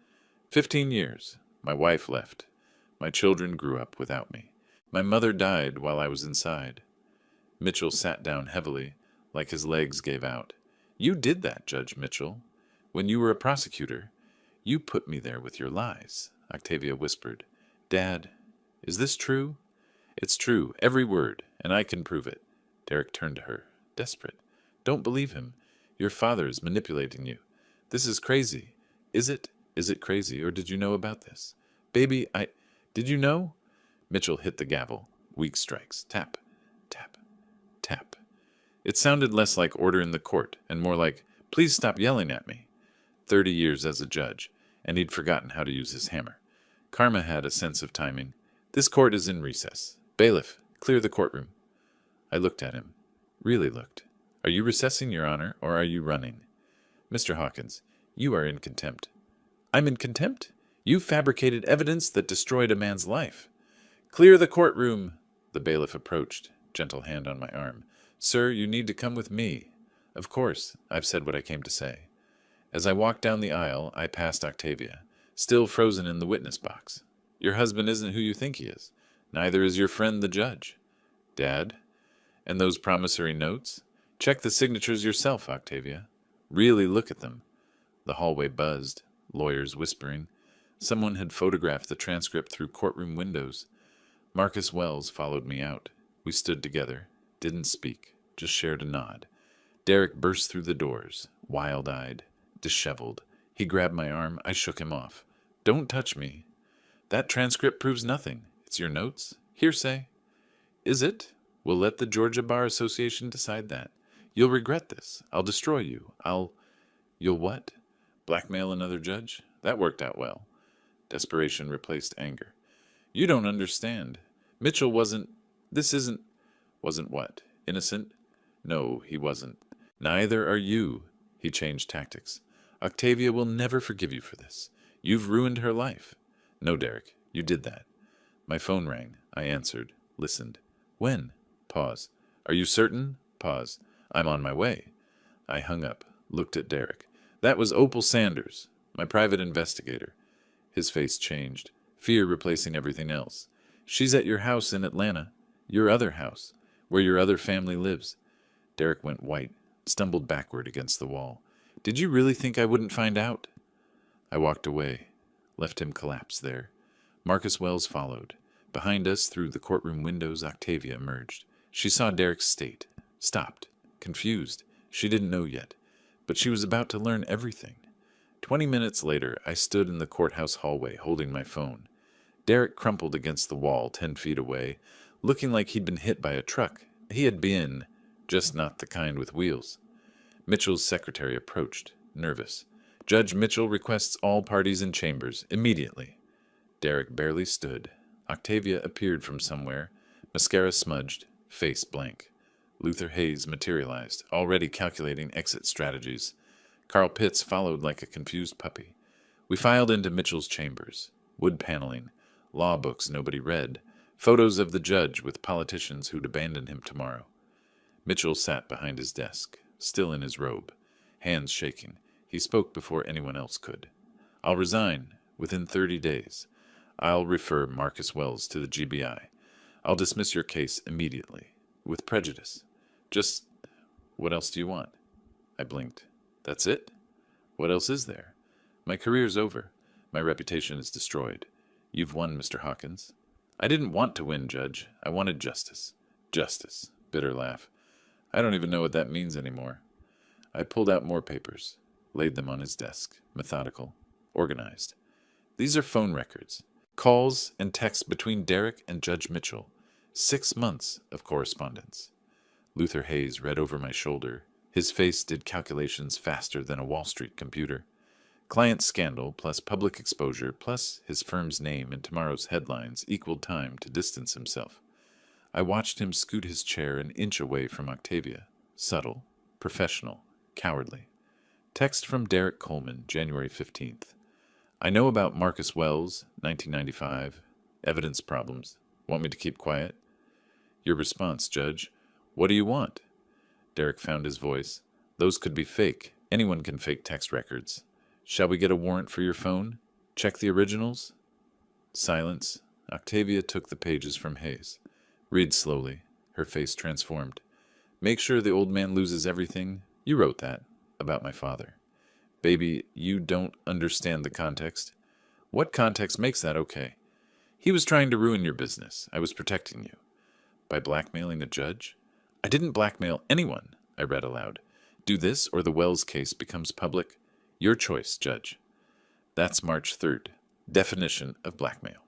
15 years. My wife left. My children grew up without me. My mother died while I was inside. Mitchell sat down heavily, like his legs gave out. You did that, Judge Mitchell. When you were a prosecutor, you put me there with your lies, Octavia whispered. Dad, is this true? It's true, every word, and I can prove it. Derek turned to her, desperate. Don't believe him. Your father is manipulating you. This is crazy. Is it? Is it crazy, or did you know about this? Baby, Did you know? Mitchell hit the gavel. Weak strikes. Tap, tap, tap. It sounded less like order in the court and more like, please stop yelling at me. 30 years as a judge, and he'd forgotten how to use his hammer. Karma had a sense of timing. This court is in recess. Bailiff, clear the courtroom. I looked at him. Really looked. Are you recessing, Your Honor, or are you running? Mr. Hawkins, you are in contempt. I'm in contempt? You fabricated evidence that destroyed a man's life. Clear the courtroom. The bailiff approached, gentle hand on my arm. Sir, you need to come with me. Of course, I've said what I came to say. As I walked down the aisle, I passed Octavia, still frozen in the witness box. Your husband isn't who you think he is. Neither is your friend the judge. Dad? And those promissory notes? Check the signatures yourself, Octavia. Really look at them. The hallway buzzed, lawyers whispering. Someone had photographed the transcript through courtroom windows. Marcus Wells followed me out. We stood together, didn't speak, just shared a nod. Derek burst through the doors, wild-eyed, disheveled. He grabbed my arm. I shook him off. Don't touch me. That transcript proves nothing. It's your notes? Hearsay. Is it? We'll let the Georgia Bar Association decide that. You'll regret this. I'll destroy you. You'll what? Blackmail another judge? That worked out well. Desperation replaced anger. You don't understand. Mitchell wasn't what? Innocent? No, he wasn't. Neither are you. He changed tactics. Octavia will never forgive you for this. You've ruined her life. No, Derek, you did that. My phone rang. I answered, listened. When? Pause. Are you certain? Pause. I'm on my way. I hung up, looked at Derek. That was Opal Sanders, my private investigator. His face changed, fear replacing everything else. She's at your house in Atlanta, your other house, where your other family lives. Derek went white, stumbled backward against the wall. Did you really think I wouldn't find out? I walked away, left him collapsed there. Marcus Wells followed. Behind us, through the courtroom windows, Octavia emerged. She saw Derek's state, stopped, confused. She didn't know yet, but she was about to learn everything. 20 minutes later, I stood in the courthouse hallway, holding my phone. Derek crumpled against the wall 10 feet away, looking like he'd been hit by a truck. He had been, just not the kind with wheels. Mitchell's secretary approached, nervous. Judge Mitchell requests all parties in chambers, immediately. Derek barely stood. Octavia appeared from somewhere, mascara smudged, face blank. Luther Hayes materialized, already calculating exit strategies. Carl Pitts followed like a confused puppy. We filed into Mitchell's chambers. Wood paneling, law books nobody read, photos of the judge with politicians who'd abandon him tomorrow. Mitchell sat behind his desk, still in his robe, hands shaking. He spoke before anyone else could. I'll resign within 30 days. I'll refer Marcus Wells to the GBI. I'll dismiss your case immediately, with prejudice. Just, what else do you want? I blinked. That's it? What else is there? My career's over. My reputation is destroyed. You've won, Mr. Hawkins. I didn't want to win, Judge. I wanted justice. Justice. Bitter laugh. I don't even know what that means anymore. I pulled out more papers, laid them on his desk, methodical, organized. These are phone records. Calls and texts between Derek and Judge Mitchell. 6 months of correspondence. Luther Hayes read over my shoulder. His face did calculations faster than a Wall Street computer. Client scandal plus public exposure plus his firm's name in tomorrow's headlines equaled time to distance himself. I watched him scoot his chair an inch away from Octavia. Subtle, professional, cowardly. Text from Derek Coleman, January 15th. I know about Marcus Wells, 1995. Evidence problems. Want me to keep quiet? Your response, Judge. What do you want? Derek found his voice. Those could be fake. Anyone can fake text records. Shall we get a warrant for your phone? Check the originals? Silence. Octavia took the pages from Hayes. Read slowly. Her face transformed. Make sure the old man loses everything. You wrote that. About my father. Baby, you don't understand the context. What context makes that okay? He was trying to ruin your business. I was protecting you. By blackmailing a judge? I didn't blackmail anyone, I read aloud. Do this or the Wells case becomes public. Your choice, Judge. That's March 3rd. Definition of blackmail.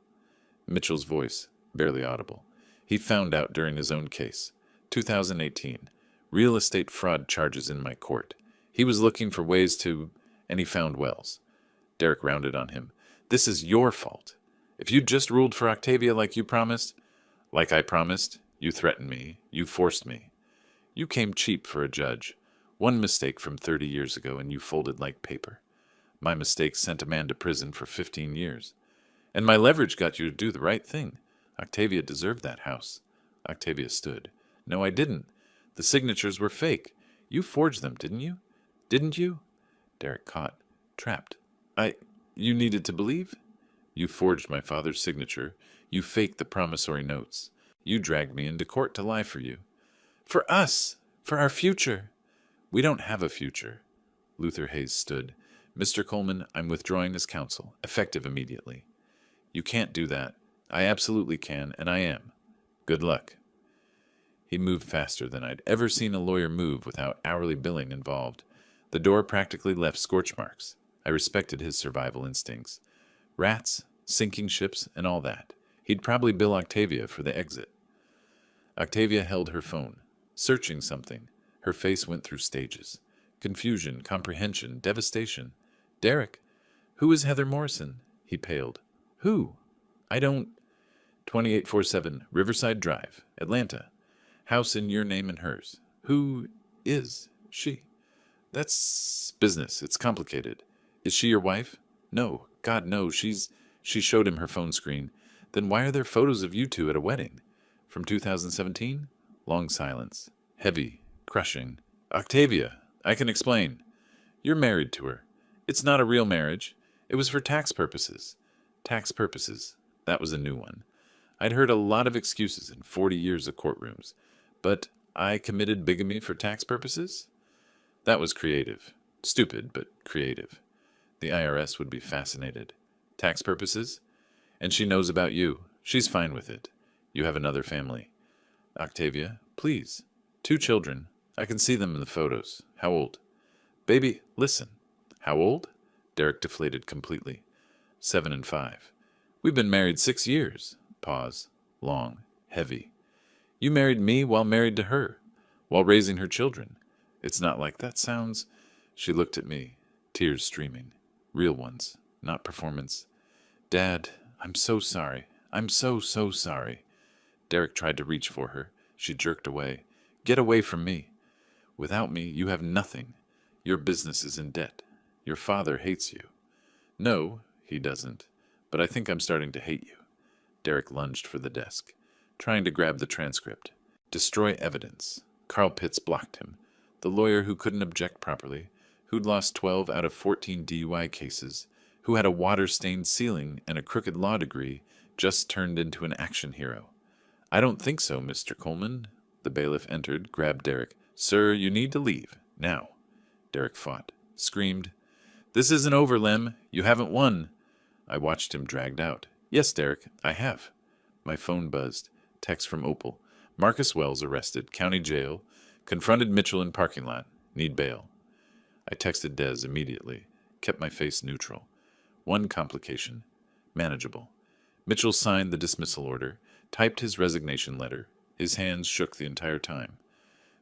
Mitchell's voice, barely audible. He found out during his own case. 2018. Real estate fraud charges in my court. He was looking for ways to, and he found Wells. Derek rounded on him. This is your fault. If you'd just ruled for Octavia like you promised, like I promised, you threatened me, you forced me. You came cheap for a judge. One mistake from 30 years ago and you folded like paper. My mistake sent a man to prison for 15 years. And my leverage got you to do the right thing. Octavia deserved that house. Octavia stood. No, I didn't. The signatures were fake. You forged them, didn't you? Didn't you? Derek caught. Trapped. You needed to believe? You forged my father's signature. You faked the promissory notes. You dragged me into court to lie for you. For us! For our future! We don't have a future. Luther Hayes stood. Mr. Coleman, I'm withdrawing as counsel, effective immediately. You can't do that. I absolutely can, and I am. Good luck. He moved faster than I'd ever seen a lawyer move without hourly billing involved. The door practically left scorch marks. I respected his survival instincts. Rats, sinking ships, and all that. He'd probably bill Octavia for the exit. Octavia held her phone, searching something. Her face went through stages. Confusion, comprehension, devastation. Derek, who is Heather Morrison? He paled. Who? I don't... 2847 Riverside Drive, Atlanta. House in your name and hers. Who is she? That's business. It's complicated. Is she your wife? No. God, no. She showed him her phone screen. Then why are there photos of you two at a wedding? From 2017? Long silence. Heavy. Crushing. Octavia, I can explain. You're married to her. It's not a real marriage. It was for tax purposes. Tax purposes. That was a new one. I'd heard a lot of excuses in 40 years of courtrooms. But I committed bigamy for tax purposes? That was creative. Stupid, but creative. The IRS would be fascinated. Tax purposes? And she knows about you. She's fine with it. You have another family. Octavia, please. 2 children. I can see them in the photos. How old? Baby, listen. How old? Derek deflated completely. 7 and 5. We've been married 6 years. Pause. Long. Heavy. You married me while married to her. While raising her children. It's not like that sounds... She looked at me. Tears streaming. Real ones. Not performance. Dad, I'm so sorry. I'm so sorry. Derek tried to reach for her. She jerked away. Get away from me. Without me, you have nothing. Your business is in debt. Your father hates you. No, he doesn't. But I think I'm starting to hate you. Derek lunged for the desk, trying to grab the transcript. Destroy evidence. Carl Pitts blocked him. The lawyer who couldn't object properly, who'd lost 12 out of 14 DUI cases, who had a water-stained ceiling and a crooked law degree, just turned into an action hero. I don't think so, Mr. Coleman. The bailiff entered, grabbed Derek. Sir, you need to leave. Now. Derek fought. Screamed. This isn't over, Lem. You haven't won. I watched him dragged out. Yes, Derek, I have. My phone buzzed. Text from Opal. Marcus Wells arrested. County jail. Confronted Mitchell in parking lot. Need bail. I texted Des immediately. Kept my face neutral. One complication. Manageable. Mitchell signed the dismissal order. Typed his resignation letter. His hands shook the entire time.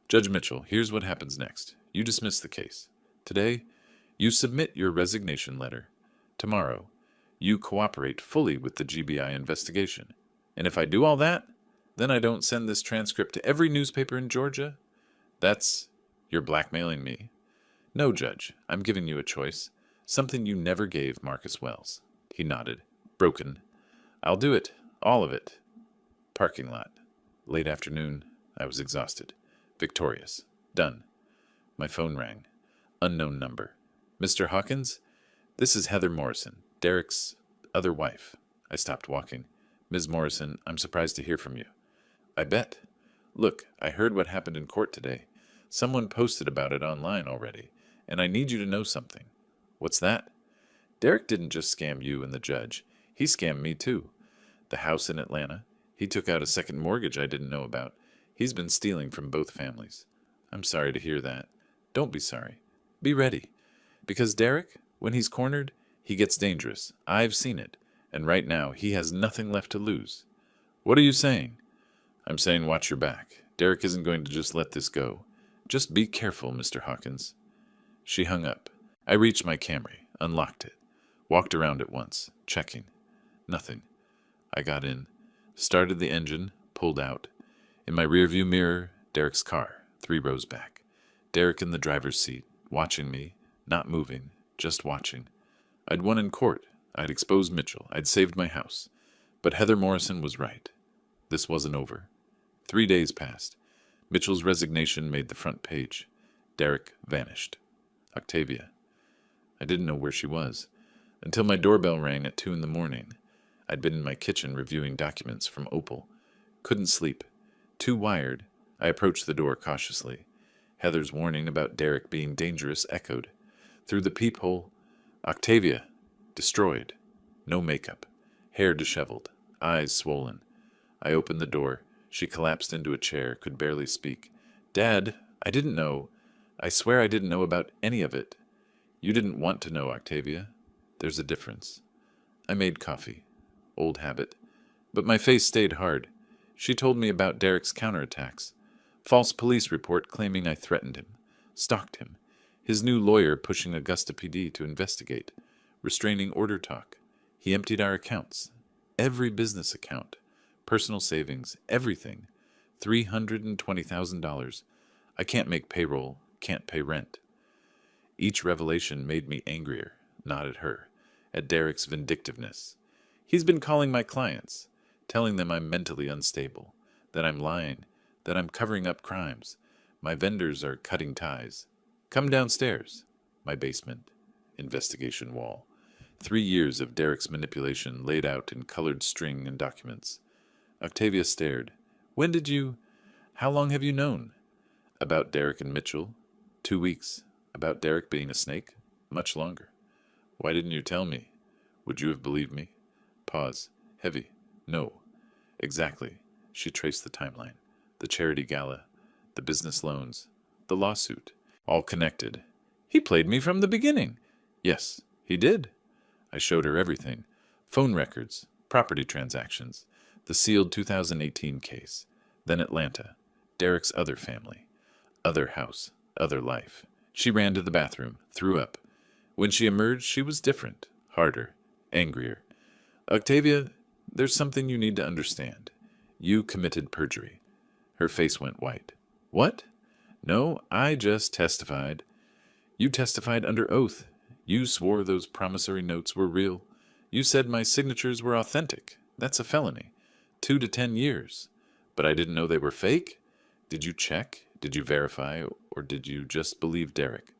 Judge Mitchell, here's what happens next. You dismiss the case. Today, you submit your resignation letter. Tomorrow, you cooperate fully with the GBI investigation. And if I do all that, then I don't send this transcript to every newspaper in Georgia? You're blackmailing me. No, Judge, I'm giving you a choice. Something you never gave Marcus Wells. He nodded. Broken. I'll do it. All of it. Parking lot. Late afternoon. I was exhausted. Victorious. Done. My phone rang. Unknown number. Mr. Hawkins? This is Heather Morrison, Derek's other wife. I stopped walking. Ms. Morrison, I'm surprised to hear from you. I bet. Look, I heard what happened in court today. Someone posted about it online already, and I need you to know something. What's that? Derek didn't just scam you and the judge. He scammed me too. The house in Atlanta. He took out a second mortgage I didn't know about. He's been stealing from both families. I'm sorry to hear that. Don't be sorry. Be ready. Because Derek, when he's cornered, he gets dangerous. I've seen it. And right now, he has nothing left to lose. What are you saying? I'm saying watch your back. Derek isn't going to just let this go. Just be careful, Mr. Hawkins. She hung up. I reached my Camry, unlocked it, walked around it once, checking. Nothing. I got in, started the engine, pulled out. In my rearview mirror, Derek's car, 3 rows back. Derek in the driver's seat, watching me, not moving, just watching. I'd won in court. I'd exposed Mitchell. I'd saved my house. But Heather Morrison was right. This wasn't over. 3 days passed. Mitchell's resignation made the front page. Derek vanished. Octavia. I didn't know where she was, until my doorbell rang at 2 a.m. I'd been in my kitchen reviewing documents from Opal. Couldn't sleep. Too wired. I approached the door cautiously. Heather's warning about Derek being dangerous echoed. Through the peephole, Octavia. Destroyed. No makeup. Hair disheveled. Eyes swollen. I opened the door. She collapsed into a chair, could barely speak. Dad, I didn't know. I swear I didn't know about any of it. You didn't want to know, Octavia. There's a difference. I made coffee. Old habit. But my face stayed hard. She told me about Derek's counterattacks. False police report claiming I threatened him. Stalked him. His new lawyer pushing Augusta PD to investigate. Restraining order talk. He emptied our accounts. Every business account. Personal savings. Everything. $320,000. I can't make payroll. Can't pay rent. Each revelation made me angrier. Not at her. At Derek's vindictiveness. He's been calling my clients. Telling them I'm mentally unstable. That I'm lying. That I'm covering up crimes. My vendors are cutting ties. Come downstairs. My basement. Investigation wall. 3 years of Derek's manipulation laid out in colored string and documents. Octavia stared. When did you... How long have you known? About Derek and Mitchell? 2 weeks. About Derek being a snake? Much longer. Why didn't you tell me? Would you have believed me? Pause. Heavy. No. Exactly. She traced the timeline. The charity gala. The business loans. The lawsuit. All connected. He played me from the beginning. Yes, he did. I showed her everything. Phone records. Property transactions. The sealed 2018 case. Then Atlanta. Derek's other family. Other house. Other life. She ran to the bathroom. Threw up. When she emerged, she was different. Harder. Angrier. Octavia, there's something you need to understand. You committed perjury. Her face went white. What? No, I just testified. You testified under oath. You swore those promissory notes were real. You said my signatures were authentic. That's a felony. 2 to 10 years. But I didn't know they were fake? Did you check? Did you verify? Or did you just believe Derek?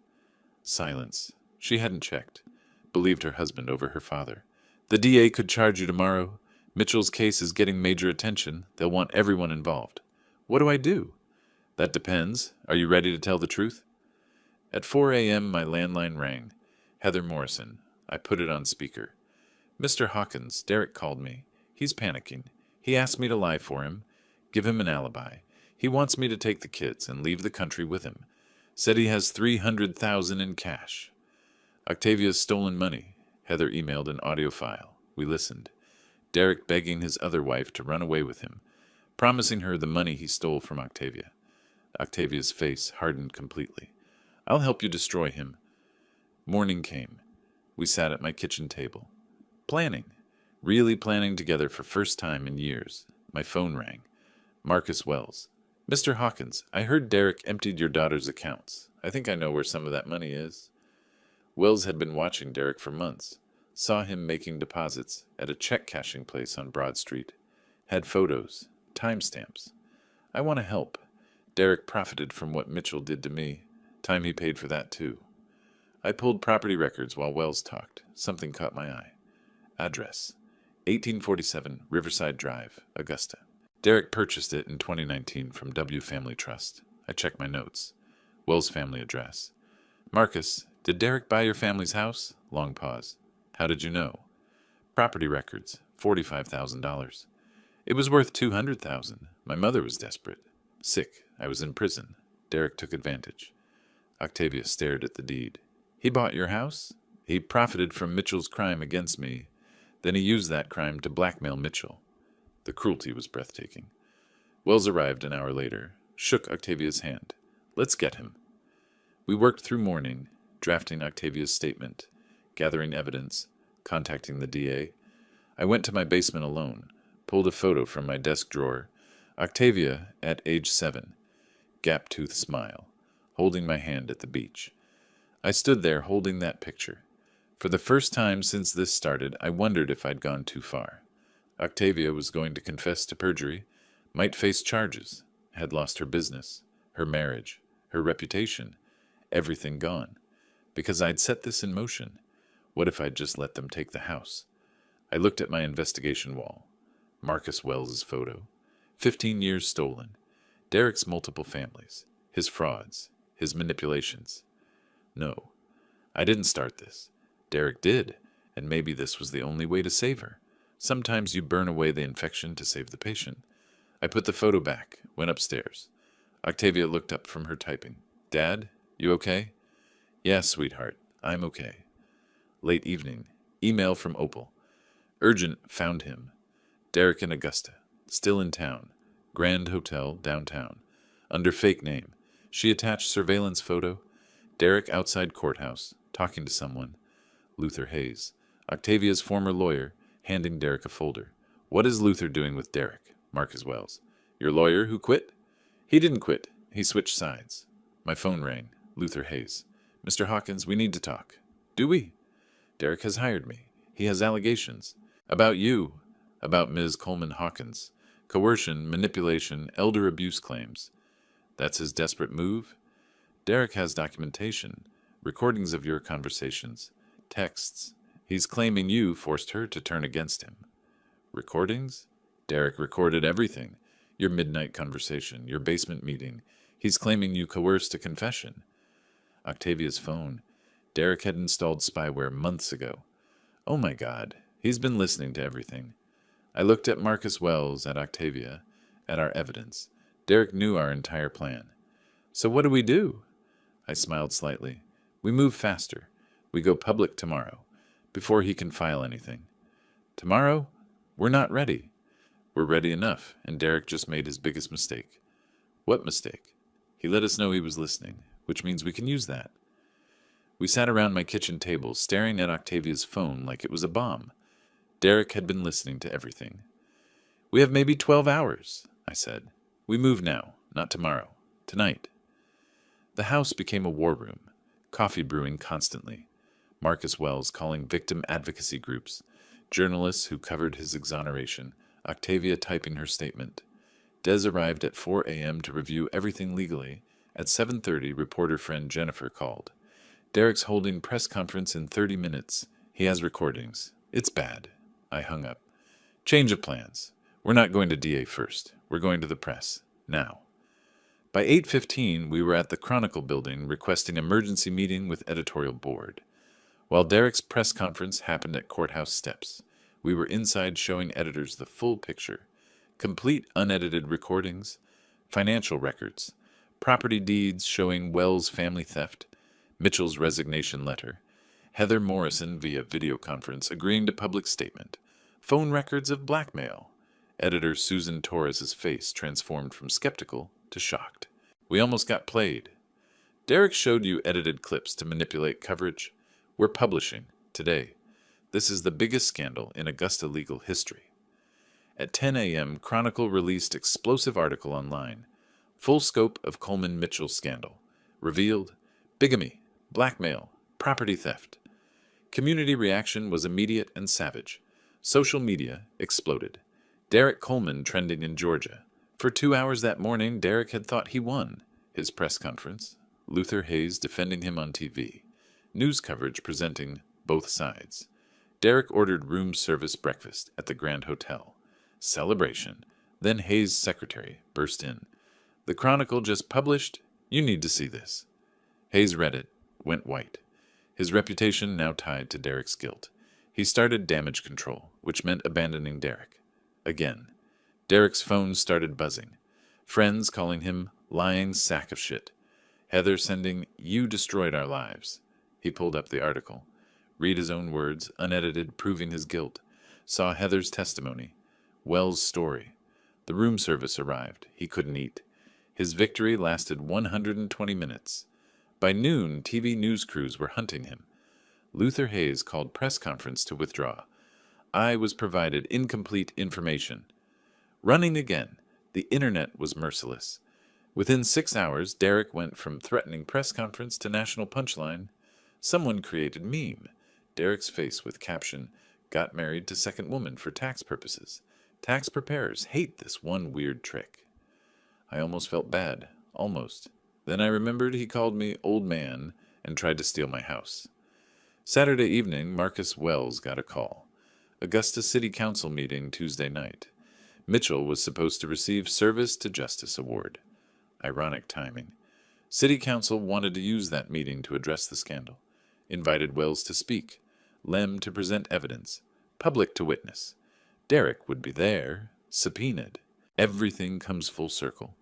Silence. She hadn't checked. Believed her husband over her father. The DA could charge you tomorrow. Mitchell's case is getting major attention. They'll want everyone involved. What do I do? That depends. Are you ready to tell the truth? At 4 a.m. my landline rang. Heather Morrison. I put it on speaker. Mr. Hawkins, Derek called me. He's panicking. He asked me to lie for him, give him an alibi. He wants me to take the kids and leave the country with him. Said he has $300,000 in cash. Octavia's stolen money. Heather emailed an audio file. We listened. Derek begging his other wife to run away with him, promising her the money he stole from Octavia. Octavia's face hardened completely. I'll help you destroy him. Morning came. We sat at my kitchen table. Planning. Really planning together for first time in years. My phone rang. Marcus Wells. Mr. Hawkins, I heard Derek emptied your daughter's accounts. I think I know where some of that money is. Wells had been watching Derek for months. Saw him making deposits at a check-cashing place on Broad Street. Had photos. Timestamps. I want to help. Derek profited from what Mitchell did to me. Time he paid for that, too. I pulled property records while Wells talked. Something caught my eye. Address. 1847 Riverside Drive, Augusta. Derek purchased it in 2019 from W Family Trust. I checked my notes. Wells' family address. Marcus, did Derek buy your family's house? Long pause. How did you know? Property records. $45,000. It was worth $200,000. My mother was desperate. Sick. I was in prison. Derek took advantage. Octavia stared at the deed. He bought your house? He profited from Mitchell's crime against me. Then he used that crime to blackmail Mitchell. The cruelty was breathtaking. Wells arrived an hour later, shook Octavia's hand. Let's get him. We worked through morning, drafting Octavia's statement, gathering evidence, contacting the DA. I went to my basement alone, pulled a photo from my desk drawer. Octavia at age 7, gap-toothed smile, holding my hand at the beach. I stood there holding that picture. For the first time since this started, I wondered if I'd gone too far. Octavia was going to confess to perjury, might face charges, had lost her business, her marriage, her reputation, everything gone. Because I'd set this in motion. What if I'd just let them take the house? I looked at my investigation wall. Marcus Wells's photo. 15 years stolen. Derek's multiple families. His frauds. His manipulations. No, I didn't start this. Derek did, and maybe this was the only way to save her. Sometimes you burn away the infection to save the patient. I put the photo back, went upstairs. Octavia looked up from her typing. Dad, you okay? Yes, sweetheart, I'm okay. Late evening. Email from Opal. Urgent, found him. Derek in Augusta. Still in town. Grand Hotel, downtown. Under fake name. She attached surveillance photo. Derek outside courthouse, talking to someone. Luther Hayes. Octavia's former lawyer, handing Derek a folder. What is Luther doing with Derek? Marcus Wells. Your lawyer who quit? He didn't quit. He switched sides. My phone rang. Luther Hayes. Mr. Hawkins, we need to talk. Do we? Derek has hired me. He has allegations. About you. About Ms. Coleman Hawkins. Coercion, manipulation, elder abuse claims. That's his desperate move? Derek has documentation, recordings of your conversations, texts. He's claiming you forced her to turn against him. Recordings? Derek recorded everything. Your midnight conversation, your basement meeting. He's claiming you coerced a confession. Octavia's phone. Derek had installed spyware months ago. Oh my God, he's been listening to everything. I looked at Marcus Wells, at Octavia, at our evidence. Derek knew our entire plan. So what do we do? I smiled slightly. We move faster. We go public tomorrow, before he can file anything. Tomorrow? We're not ready. We're ready enough, and Derek just made his biggest mistake. What mistake? He let us know he was listening, which means we can use that. We sat around my kitchen table, staring at Octavia's phone like it was a bomb. Derek had been listening to everything. We have maybe 12 hours, I said. We move now, not tomorrow. Tonight. The house became a war room, coffee brewing constantly. Marcus Wells calling victim advocacy groups, journalists who covered his exoneration, Octavia typing her statement. Des arrived at 4 a.m. to review everything legally. At 7:30, reporter friend Jennifer called. Derek's holding press conference in 30 minutes. He has recordings. It's bad. I hung up. Change of plans. We're not going to DA first. We're going to the press. Now. By 8:15, we were at the Chronicle building requesting emergency meeting with editorial board. While Derek's press conference happened at courthouse steps, we were inside showing editors the full picture. Complete unedited recordings, financial records, property deeds showing Wells' family theft, Mitchell's resignation letter, Heather Morrison via video conference agreeing to public statement, phone records of blackmail. Editor Susan Torres's face transformed from skeptical to shocked. We almost got played. Derek showed you edited clips to manipulate coverage. We're publishing, today. This is the biggest scandal in Augusta legal history. At 10 a.m., Chronicle released explosive article online. Full scope of Coleman Mitchell scandal. Revealed bigamy, blackmail, property theft. Community reaction was immediate and savage. Social media exploded. Derek Coleman trending in Georgia. For 2 hours that morning, Derek had thought he won. His press conference. Luther Hayes defending him on TV. News coverage presenting both sides. Derek ordered room service breakfast at the Grand Hotel. Celebration. Then Hayes' secretary burst in. The Chronicle just published. You need to see this. Hayes read it, went white. His reputation now tied to Derek's guilt. He started damage control, which meant abandoning Derek. Again. Derek's phone started buzzing. Friends calling him lying sack of shit. Heather sending, "You destroyed our lives." He pulled up the article. Read his own words, unedited, proving his guilt. Saw Heather's testimony. Wells' story. The room service arrived. He couldn't eat. His victory lasted 120 minutes. By noon, TV news crews were hunting him. Luther Hayes called press conference to withdraw. I was provided incomplete information. Running again, the internet was merciless. Within 6 hours, Derek went from threatening press conference to national punchline. Someone created meme. Derek's face with caption, "Got married to second woman for tax purposes. Tax preparers hate this one weird trick." I almost felt bad. Almost. Then I remembered he called me old man and tried to steal my house. Saturday evening, Marcus Wells got a call. Augusta City Council meeting Tuesday night. Mitchell was supposed to receive Service to Justice Award. Ironic timing. City Council wanted to use that meeting to address the scandal. Invited Wells to speak. Lem to present evidence. Public to witness. Derek would be there. Subpoenaed. Everything comes full circle.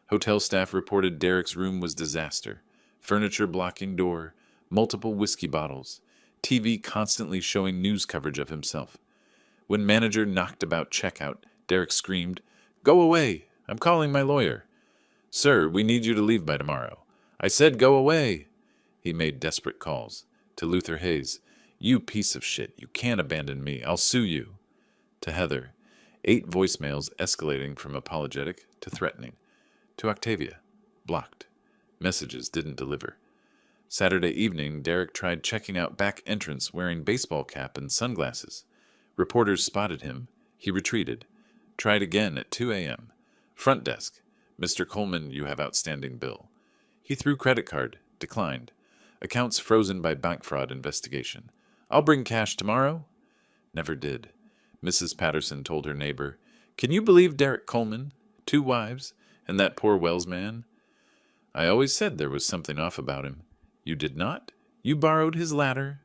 Hotel staff reported Derek's room was disaster. Furniture blocking door. Multiple whiskey bottles. TV constantly showing news coverage of himself. When manager knocked about checkout, Derek screamed, "Go away! I'm calling my lawyer." "Sir, we need you to leave by tomorrow." "I said go away." He made desperate calls. To Luther Hayes, "You piece of shit, you can't abandon me. I'll sue you." To Heather, 8 voicemails escalating from apologetic to threatening. To Octavia, blocked. Messages didn't deliver. Saturday evening, Derek tried checking out back entrance wearing baseball cap and sunglasses. Reporters spotted him. He retreated. Tried again at 2 a.m. Front desk. "Mr. Coleman, you have outstanding bill." He threw credit card. Declined. Accounts frozen by bank fraud investigation. "I'll bring cash tomorrow." Never did. Mrs. Patterson told her neighbor, "Can you believe Derek Coleman? 2 wives? And that poor Wells man?" "I always said there was something off about him." "You did not? You borrowed his ladder?"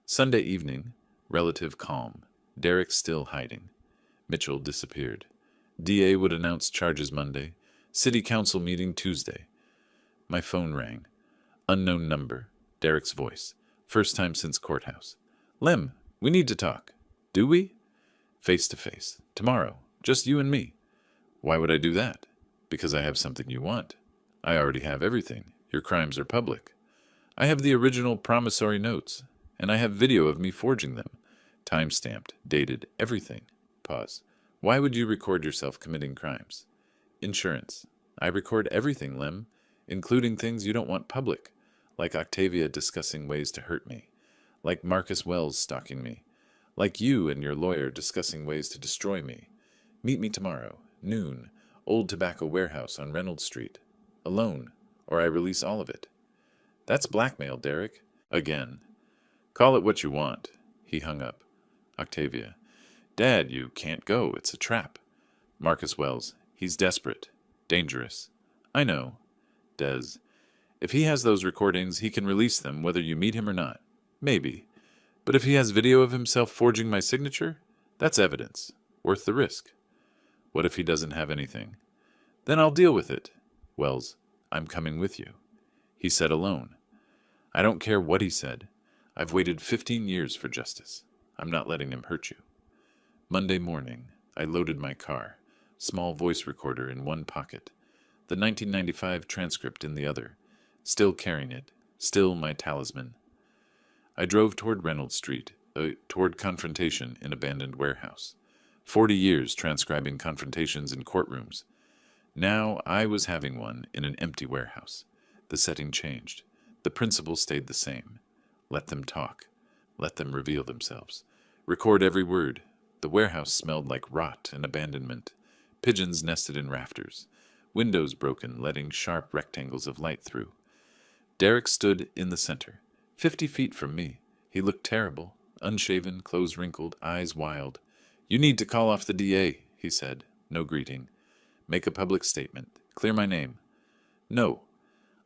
Sunday evening. Relative calm. Derek still hiding. Mitchell disappeared. DA would announce charges Monday. City Council meeting Tuesday. My phone rang. Unknown number. Derek's voice. First time since courthouse. "Lem, we need to talk." "Do we?" "Face to face. Tomorrow. Just you and me." "Why would I do that?" "Because I have something you want." "I already have everything. Your crimes are public." "I have the original promissory notes, and I have video of me forging them. Time-stamped, dated, everything." Pause. "Why would you record yourself committing crimes?" "Insurance. I record everything, Lem, including things you don't want public, like Octavia discussing ways to hurt me, like Marcus Wells stalking me, like you and your lawyer discussing ways to destroy me. Meet me tomorrow, noon, Old Tobacco Warehouse on Reynolds Street. Alone, or I release all of it." "That's blackmail, Derek." Again. "Call it what you want." He hung up. Octavia. "Dad, you can't go. It's a trap." Marcus Wells. "He's desperate. Dangerous." "I know." Des. "If he has those recordings, he can release them whether you meet him or not." "Maybe. But if he has video of himself forging my signature, that's evidence. Worth the risk." "What if he doesn't have anything?" "Then I'll deal with it." Wells. "I'm coming with you." He said alone. "I don't care what he said. I've waited 15 years for justice. I'm not letting him hurt you." Monday morning, I loaded my car. Small voice recorder in one pocket. The 1995 transcript in the other. Still carrying it. Still my talisman. I drove toward Reynolds Street, toward confrontation in abandoned warehouse. 40 years transcribing confrontations in courtrooms. Now I was having one in an empty warehouse. The setting changed. The principle stayed the same. Let them talk. Let them reveal themselves. Record every word. The warehouse smelled like rot and abandonment. Pigeons nested in rafters. Windows broken, letting sharp rectangles of light through. Derek stood in the center, 50 feet from me. He looked terrible, unshaven, clothes wrinkled, eyes wild. "You need to call off the DA," he said. No greeting. "Make a public statement. Clear my name." "No.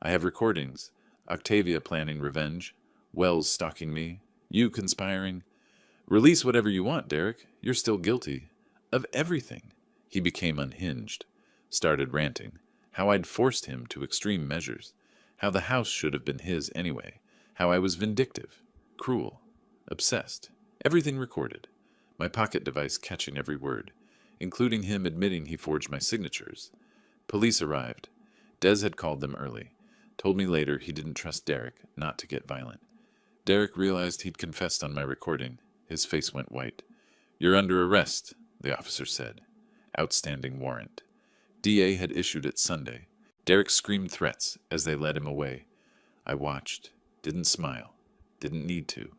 I have recordings. Octavia planning revenge. Wells stalking me. You conspiring. Release whatever you want, Derek. You're still guilty. Of everything." He became unhinged. Started ranting. How I'd forced him to extreme measures. How the house should have been his anyway. How I was vindictive. Cruel. Obsessed. Everything recorded. My pocket device catching every word. Including him admitting he forged my signatures. Police arrived. Des had called them early. Told me later he didn't trust Derek not to get violent. Derek realized he'd confessed on my recording. His face went white. "You're under arrest," the officer said. Outstanding warrant. DA had issued it Sunday. Derek screamed threats as they led him away. I watched, didn't smile, didn't need to.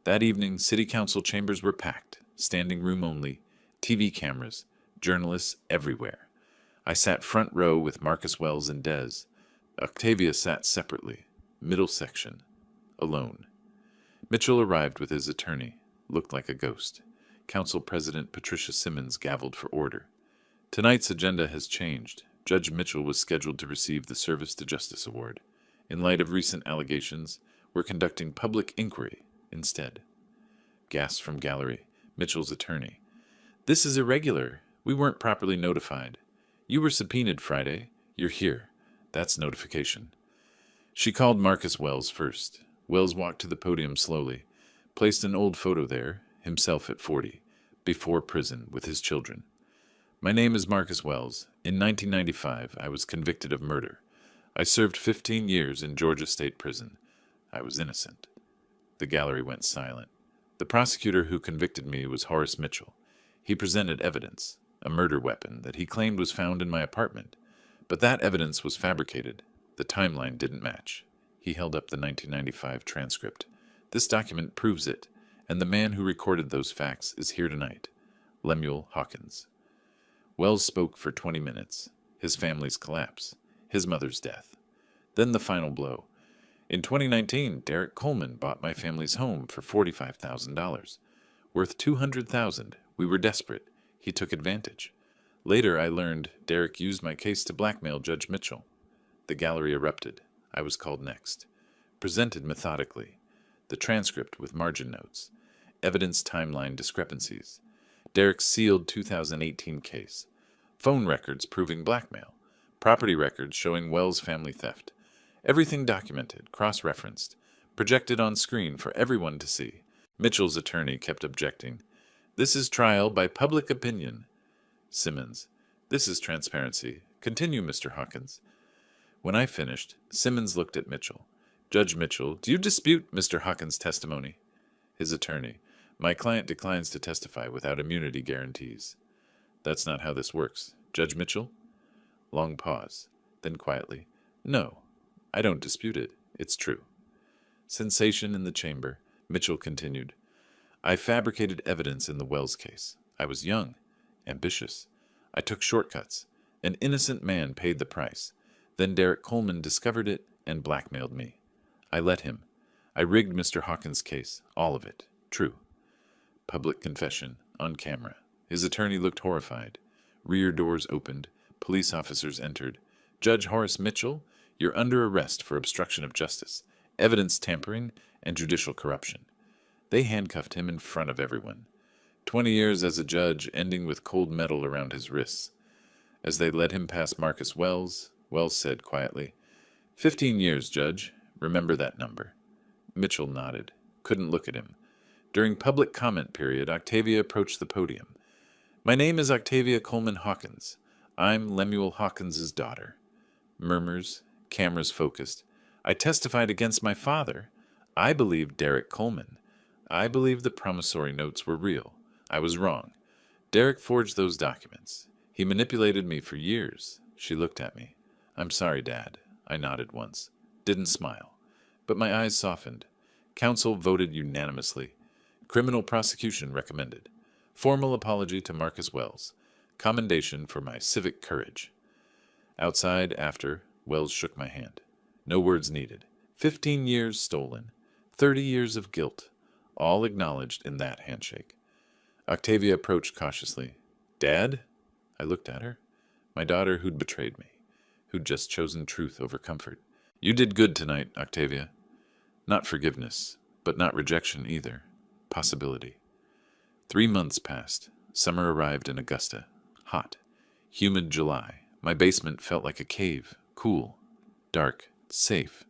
That evening, city council chambers were packed, standing room only, TV cameras, journalists everywhere. I sat front row with Marcus Wells and Des. Octavia sat separately, middle section, alone. Mitchell arrived with his attorney, looked like a ghost. Council President Patricia Simmons gavelled for order. Tonight's agenda has changed. Judge Mitchell was scheduled to receive the Service to Justice Award. In light of recent allegations, we're conducting public inquiry instead. Gasps from gallery. Mitchell's attorney. "This is irregular. We weren't properly notified. You were subpoenaed Friday. You're here. That's notification." She called Marcus Wells first. Wells walked to the podium slowly, placed an old photo there, himself at 40, before prison with his children. "My name is Marcus Wells. In 1995, I was convicted of murder. I served 15 years in Georgia State Prison. I was innocent." The gallery went silent. The prosecutor who convicted me was Horace Mitchell. He presented evidence, a murder weapon that he claimed was found in my apartment. But that evidence was fabricated. The timeline didn't match. He held up the 1995 transcript. "This document proves it, and the man who recorded those facts is here tonight, Lemuel Hawkins." Wells spoke for 20 minutes. His family's collapse. His mother's death. Then the final blow. "In 2019, Derek Coleman bought my family's home for $45,000. Worth $200,000. We were desperate. He took advantage. Later, I learned Derek used my case to blackmail Judge Mitchell." The gallery erupted. I was called next. Presented methodically. The transcript with margin notes. Evidence timeline discrepancies. Derek's sealed 2018 case. Phone records proving blackmail. Property records showing Wells' family theft. Everything documented, cross-referenced, projected on screen for everyone to see. Mitchell's attorney kept objecting. "This is trial by public opinion." Simmons. "This is transparency. Continue, Mr. Hawkins." When I finished, Simmons looked at Mitchell. "Judge Mitchell, do you dispute Mr. Hawkins' testimony?" His attorney. "My client declines to testify without immunity guarantees." "That's not how this works. Judge Mitchell?" Long pause. Then quietly. "No, I don't dispute it. It's true." Sensation in the chamber. Mitchell continued. "I fabricated evidence in the Wells case. I was young, ambitious. I took shortcuts. An innocent man paid the price. Then Derek Coleman discovered it and blackmailed me. I let him. I rigged Mr. Hawkins' case. All of it. True." Public confession. On camera. His attorney looked horrified. Rear doors opened. Police officers entered. "Judge Horace Mitchell, you're under arrest for obstruction of justice, evidence tampering, and judicial corruption." They handcuffed him in front of everyone. 20 years as a judge, ending with cold metal around his wrists. As they led him past Marcus Wells, Wells said quietly, 15 years, Judge. Remember that number." Mitchell nodded. Couldn't look at him. During public comment period, Octavia approached the podium. "My name is Octavia Coleman Hawkins. I'm Lemuel Hawkins's daughter." Murmurs, cameras focused. "I testified against my father. I believed Derek Coleman. I believed the promissory notes were real. I was wrong. Derek forged those documents. He manipulated me for years." She looked at me. "I'm sorry, Dad." I nodded once. Didn't smile. But my eyes softened. Council voted unanimously. Criminal prosecution recommended. Formal apology to Marcus Wells. Commendation for my civic courage. Outside, after, Wells shook my hand. No words needed. 15 years stolen. 30 years of guilt. All acknowledged in that handshake. Octavia approached cautiously. "Dad?" I looked at her. My daughter who'd betrayed me. Who'd just chosen truth over comfort. "You did good tonight, Octavia." Not forgiveness, but not rejection either. Possibility. 3 months passed. Summer arrived in Augusta. Hot. Humid July. My basement felt like a cave. Cool. Dark. Safe.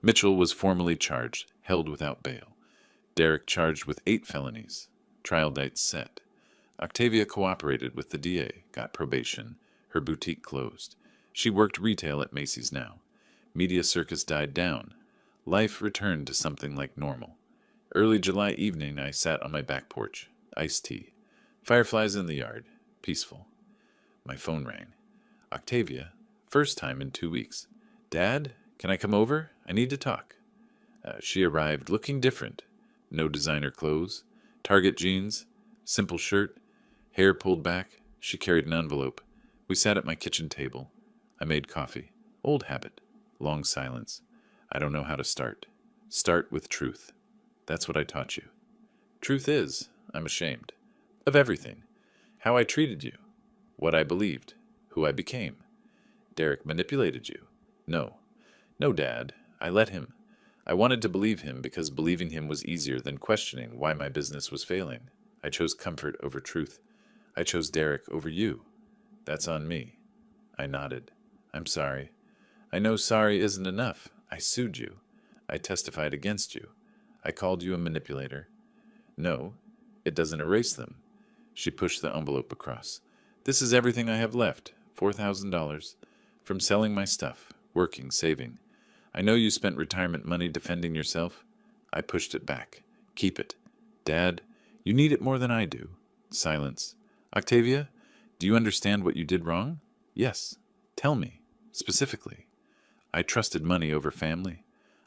Mitchell was formally charged, held without bail. Derek charged with 8 felonies. Trial dates set. Octavia cooperated with the DA, got probation. Her boutique closed. She worked retail at Macy's now. Media circus died down. Life returned to something like normal. Early July evening, I sat on my back porch. Iced tea. Fireflies in the yard. Peaceful. My phone rang. Octavia. First time in 2 weeks. Dad, can I come over? I need to talk. She arrived looking different. No designer clothes. Target jeans. Simple shirt. Hair pulled back. She carried an envelope. We sat at my kitchen table. I made coffee. Old habit. Long silence. I don't know how to start. Start with truth. That's what I taught you. Truth is, I'm ashamed. Of everything. How I treated you. What I believed. Who I became. Derek manipulated you. No. No, Dad. I let him. I wanted to believe him because believing him was easier than questioning why my business was failing. I chose comfort over truth. I chose Derek over you. That's on me. I nodded. I'm sorry. I know sorry isn't enough. I sued you. I testified against you. I called you a manipulator. No, it doesn't erase them. She pushed the envelope across. This is everything I have left. $4,000. From selling my stuff, working, saving. I know you spent retirement money defending yourself. I pushed it back. Keep it. Dad, you need it more than I do. Silence. Octavia, do you understand what you did wrong? Yes. Tell me. Specifically. I trusted money over family.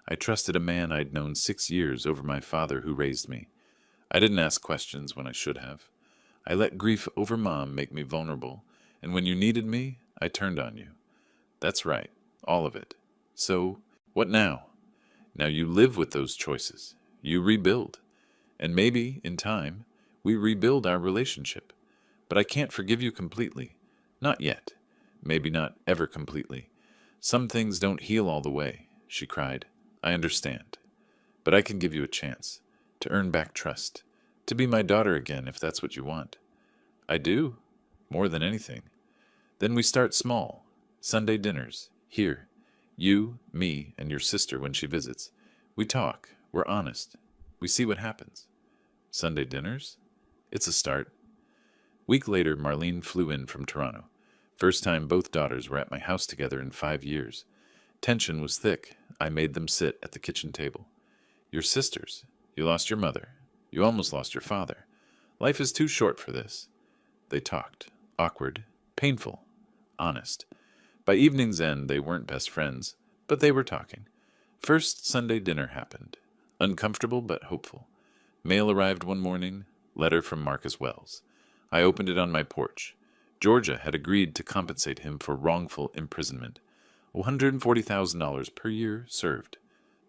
I trusted a man I'd known 6 years over my father who raised me. I didn't ask questions when I should have. I let grief over Mom make me vulnerable, and when you needed me, I turned on you. That's right. All of it. So, what now? Now you live with those choices. You rebuild. And maybe, in time, we rebuild our relationship. But I can't forgive you completely. Not yet. Maybe not ever completely. Some things don't heal all the way, she cried. I understand. But I can give you a chance. To earn back trust. To be my daughter again, if that's what you want. I do. More than anything. Then we start small. Sunday dinners. Here. You, me, and your sister when she visits. We talk. We're honest. We see what happens. Sunday dinners? It's a start. Week later, Marlene flew in from Toronto. First time both daughters were at my house together in 5 years. Tension was thick. I made them sit at the kitchen table. Your sisters. You lost your mother. You almost lost your father. Life is too short for this. They talked. Awkward. Painful. Honest. By evening's end, they weren't best friends, but they were talking. First Sunday dinner happened. Uncomfortable but hopeful. Mail arrived one morning. Letter from Marcus Wells. I opened it on my porch. Georgia had agreed to compensate him for wrongful imprisonment. $140,000 per year served.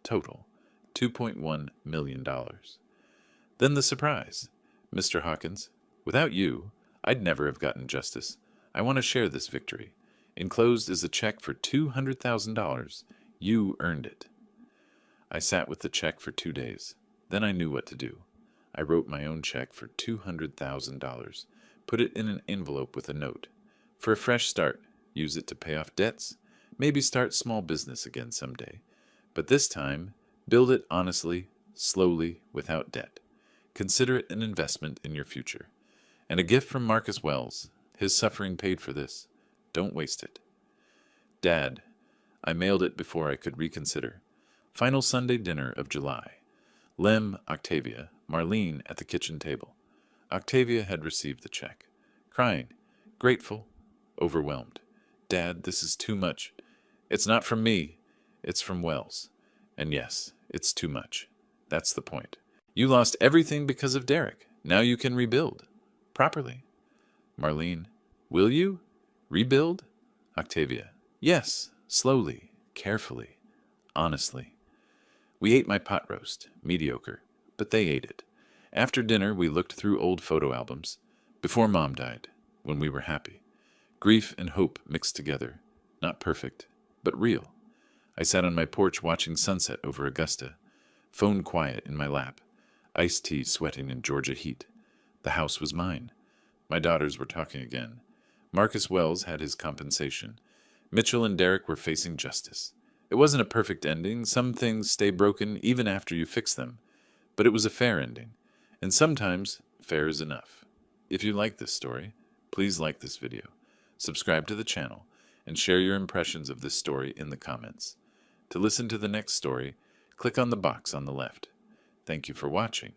Total, $2.1 million. Then the surprise. Mr. Hawkins, without you, I'd never have gotten justice. I want to share this victory. Enclosed is a check for $200,000. You earned it. I sat with the check for 2 days. Then I knew what to do. I wrote my own check for $200,000. Put it in an envelope with a note. For a fresh start, use it to pay off debts, maybe start small business again someday. But this time, build it honestly, slowly, without debt. Consider it an investment in your future. And a gift from Marcus Wells. His suffering paid for this. Don't waste it. Dad, I mailed it before I could reconsider. Final Sunday dinner of July. Lem, Octavia, Marlene at the kitchen table. Octavia had received the check. Crying. Grateful. Overwhelmed. Dad, this is too much. It's not from me. It's from Wells. And yes, it's too much. That's the point. You lost everything because of Derek. Now you can rebuild. Properly. Marlene. Will you? Rebuild? Octavia. Yes. Slowly. Carefully. Honestly. We ate my pot roast. Mediocre. But they ate it. After dinner, we looked through old photo albums. Before Mom died. When we were happy. Grief and hope mixed together. Not perfect, but real. I sat on my porch watching sunset over Augusta. Phone quiet in my lap. Iced tea sweating in Georgia heat. The house was mine. My daughters were talking again. Marcus Wells had his compensation. Mitchell and Derek were facing justice. It wasn't a perfect ending. Some things stay broken even after you fix them. But it was a fair ending. And sometimes, fair is enough. If you like this story, please like this video, subscribe to the channel, and share your impressions of this story in the comments. To listen to the next story, click on the box on the left. Thank you for watching.